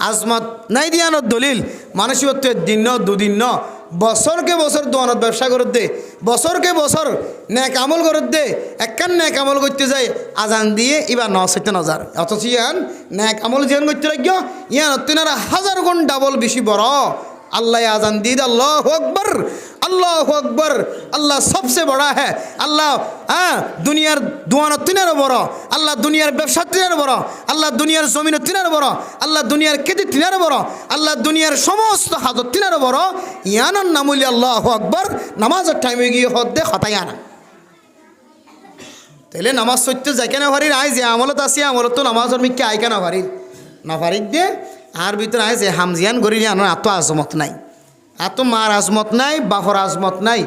S1: আজমত নাই দিয়ানোর দলিল মানুষ বেতন একদিন ন দুদিন ন বছরকে বছর দোয়ানত ব্যবসা করে দে বছরকে বছর ন্যাক আমল করে দে একখান ন্যাক আমল করতে যায় আজান দিয়ে এবার নশাইতে নজার অথচ ইয়ান ন্যাক আমল জীবন করতে লাগ ইয়ান তিনারা হাজার গুণ ডাবল বেশি বড় আল্লাহ আজান দিয়ে আল্লাহু আকবার আল্লাহু আকবার আল্লাহ সবসে বড়া হ্যাঁ আল্লাহ হ্যাঁ দুনিয়ার দোয়ানো তিনারও বড় আল্লাহ দুনিয়ার ব্যবসা তিনারও বড় আল্লাহ দুনিয়ার জমিনও তিনারও বড় আল্লাহ দুনিয়ার খেতি তিনারও বড় আল্লাহ দুনিয়ার সমস্ত হাজত তিনারও বড় ইয়ানোর নামুলি আল্লাহু আকবার নামাজের টাইমে গিয়ে হদ্দে হতাই আনা তাইলে নামাজ সত্য যাই কেন ভারির আয় যে আমলত আসি আমলত তো নামাজের মিকে আয় কেন ভারির না ভারির দিয়ে আর ভিতরে আয় যে হামজিয়ান গড়ি আনো এত আজমত নাই এত মার আজমত নাই বাপর আজমত নাই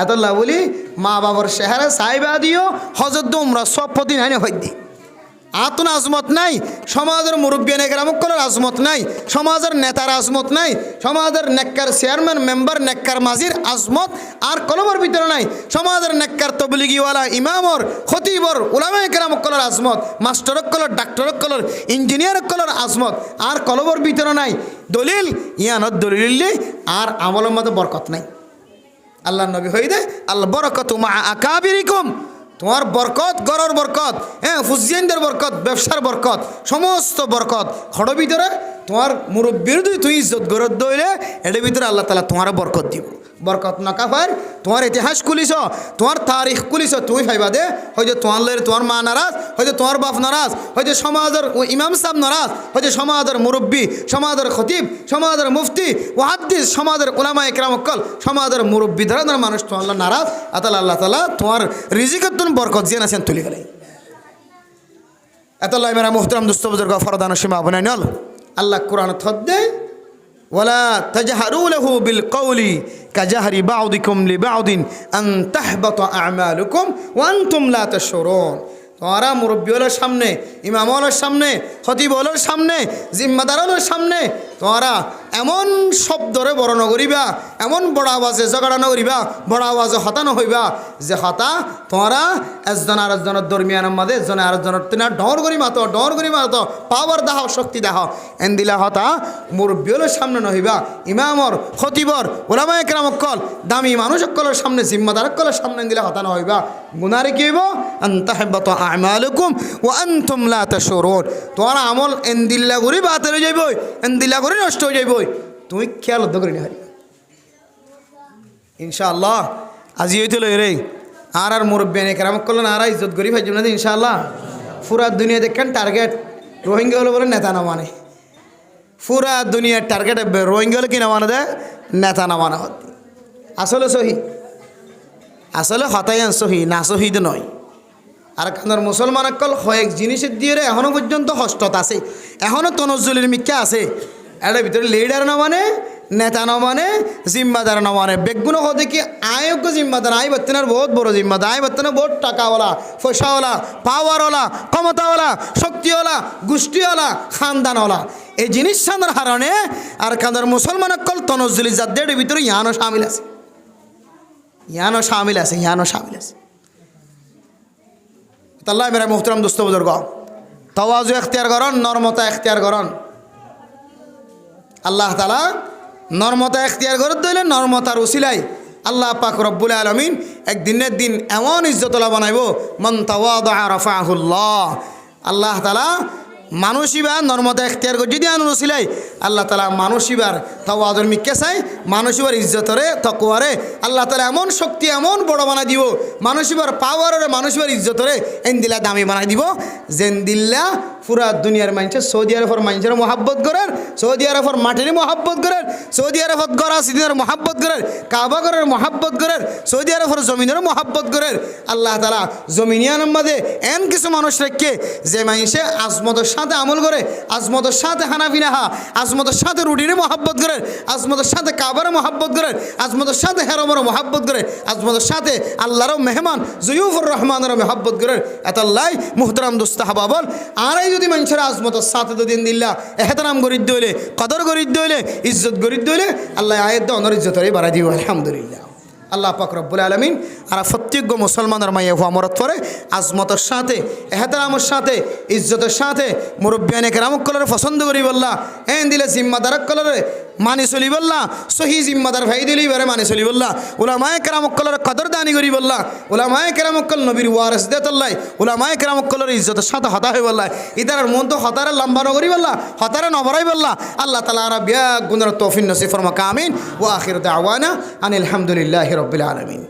S1: এত বলি মা বাবার চেহারা সাইবা দিও হজর উমরা সব প্রতিদিন হানি হই দি আতুন আজমত নাই সমাজের মুরব্বী নেকরামকলের আজমত নাই সমাজের নেতার আজমত নাই সমাজের নেককার চেয়ারম্যান মেম্বার নেককার মাজির আজমত আর কলমের ভিতরে নাই সমাজের নেককার তবলিগিওয়ালা ইমামর খতিবর উলামায়ে কেরামকলের আজমত মাস্টারকলের ডাক্তারকলের ইঞ্জিনিয়ারকলের আজমত আর কলমের ভিতরে নাই দলিল ইয়ানত দলিল আর আমলের মধ্যে বরকত নাই আল্লাহ নবী হই দে আল্লাহ বরকত মা আকাবিরিকুম তোমার বরকত গরর বরকত হ্যাঁ ফুজিয়ানদের বরকত ব্যবসার বরকত সমস্ত বরকত খড় ভিতরে তোমার মুরব্বীর তুই ইজ্জত গরত দইলে এটার ভিতরে আল্লাহ তালা তোমার বরকত দিব বরকত নাকাফার তোমার ইতিহাস খুলিছ তোমার তারিখ খুলিছ তুই ভাইবা দে হয়তো তোমার লয়ের তোমার মা নারাজ হয়তো তোমার বাপ নারাজ হয়তো সমাজের ইমাম সাহেব নারাজ হয়তো সমাজের মুরব্বী সমাজের খতিব সমাজের মুফতি ওয়াহাদ্দিস সমাজের উলামায়ে কেরামকল সমাজের মুরব্বী ধরনের মানুষ তোমার নারাজ আতাল আল্লাহ তালা তোমার রিজিকের তুমি বরকত জিয়ান আছেন তুলি গেলে এত মেরা মুহতারাম দুস্থ বুজুর্গ ফরদান সীমা বনাই নল আল্লাহ কোরআন থদ্দে ওয়ালা তাজহারু লাহু বিল কওলি কাজাহরি বাউদিকুম লিবাউদিন আন তাহবাতা আমালুকুম ওয়া আনতুম লা তাশউরুন তোমরা মুরব্বিওয়ালার সামনে ইমামওয়ালার সামনে খতিবওয়ালার সামনে জিম্মাদারওয়ালার সামনে তোমরা এমন শব্দরে বর্ণ করিবা এমন বড় আওয়াজে ঝগড়ানো করিবা বড় আওয়াজে হতানো হইবা যে হতা তোমরা একজন আর একজনের দরমিয়ানের মাঝে একজনে আর একজনের তিনা ডর করি মাতো পাওয়ার দাহ শক্তি দাহ এন দিলা হতা মুরব্বিওয়ালার সামনে নহিবা ইমামর খতিবর উলামায়ে কেরামকল দামি মানুষকলের সামনে জিম্মাদারকলের সামনে দিলা হতানো হইবা গুনারে কি হইব আন তাহবাতা আমালুকুম ওয়া আনতুম লা তাশউরুন তোমরা আমল এন দিল্লা করি বাতিল হয়ে যাইবই এন দিল্লা করে নষ্ট হয়ে যাইবই তুমি খেয়াল করি না হারি ইনশাআল্লাহ আজি হইতে লই রে আর মুরব্বী কেরাম করলেন আর ইজ্জত করি ভাই না ইনশাআল্লাহ পুরা দুনিয়া দেখেন টার্গেট রোহিঙ্গা হলে বলে নেতা না মানে পুরা দুনিয়ার টার্গেট রোহিঙ্গা হলে কি না মানে দেয় নেতা না মানা হতে আসলে সহি আসলে হতায়ান সহি না সহিদ নয় আর কারণ মুসলমান অকল কয়েক জিনিসের দিয়ে এখনও পর্যন্ত হস্তত আছে এখনও তনজ্জুলের মিথ্যা আছে এটার ভিতরে লিডার না মানে নেতা নমানে জিম্মাদার নমানে বেগুন হতে কি আয়োগ্য জিম্মাদার আই বর্তনের বহুত বড় জিম্মাদার আই বর্তনে বহুত টাকাওয়ালা পয়সাওয়ালা পাওয়ারওয়ালা ক্ষমতাওয়ালা শক্তিওয়ালা গোষ্ঠীওয়ালা খানদানওয়ালা এই জিনিস সানার হারণে আর কাঁদার মুসলমান কল তনজুলি জাদের ভিতরে ইয়ানো সামিল আছে ইয়ানো সামিল আছে ইয়ানো সামিল আছে তাল্লাহ মেরা মুহতারাম দোস্ত বুজুর্গ তাওয়াজু এখতিয়ার করন নরমতা এখতিয়ার করন আল্লাহ তাআলা নরমতা এখতিয়ার করে দিলে নরমতার উসিলাই আল্লাহ পাক রব্বুল আলামিন একদিনের দিন এমন ইজ্জতলা বানাইব মান তাওয়াদা রাফাহুল্লাহ আল্লাহ তাআলা মানুষিবা নর্মদা এখতিয়ার করে যদি আনুন উসিলাই আল্লাহ তাআলা মানুষিবার তাওয়াদুর মিকে চাই মানুষিবার ইজ্জতরে তকওয়ারে আল্লাহ তাআলা এমন শক্তি এমন বড় বানাই দিব মানুষিবার পাওয়ারে মানুষিবার ইজ্জতরে এন্দিলা দামি বানাই দিব জেন্দিল্লা পুরা দুনিয়ার মানুষের সৌদি আরবের মানুষের মহাব্বত করেন সৌদি আরবের মাটির মহাব্বত করেন সৌদি আরবত গড়া সিদিনের মহাব্বত করেন কাবা ঘরের মহাব্বত করেন সৌদি আরবের জমিনের মহাব্বত করেন আল্লাহ তাআলা জমিনিয়ানের মধ্যে এন কিছু মানুষ রেখে যে মানুষে আজমতের সাথে আমল করে আজমতের সাথে হানাফিনাহা আজমতের সাথে রুটিনে মহাব্বত করেন আজমতের সাথে কাবার মহাব্বত করেন আজমতের সাথে হেরমর মহাব্বত করে আজমতের সাথে আল্লাহর মেহমান জয়ুফুর রহমানের মহাব্বত করেন এতাল্লাই মুহতারাম দুস্তাহাবা বল আর যদি মানুষের আজমতের সাথে দিন দিল্লা এহতারাম গরিদ্দ হইলে কদর গরিদ্দ হইলে ইজ্জত গরিদ্দ হইলে আল্লাহ আয়াত অনর ইজ্জতরে বাড়াই দিব আলহামদুলিল্লাহ আল্লাহ পাক রব্বুল আলামিন আর প্রত্যেক মুসলমানের মাইয়া হুয়া মরত করে আজমতের সাথে এহতারামের সাথে ইজ্জতের সাথে মুরব্বিয়ানে কেরামক কলরে পছন্দ করি বললা এন দিলে জিম্মাদারক কলরে মানি চলি বললা সহি জিম্মাদার ভাই দিলি বারে মানি চলি বললা উলামায়ে কেরামক কলরে কদর দানি করি বললা উলামায়ে কেরামক কল নবীর ওয়ারিস দেতল্লাই উলামায়ে কেরামক কলরে ইজ্জতের সাথে হতা হয়ে বললা ইতার মন তো হতারে লম্বা নগরি বললা হতারে নবরাই বললা আল্লাহ তাআলা আর বিয়া গুনার তৌফিক নসিব ফরমাক আমিন ওয়া আখিরু দাওয়ানা আনিল হামদুলিল্লাহি রাব্বিল আলামিন।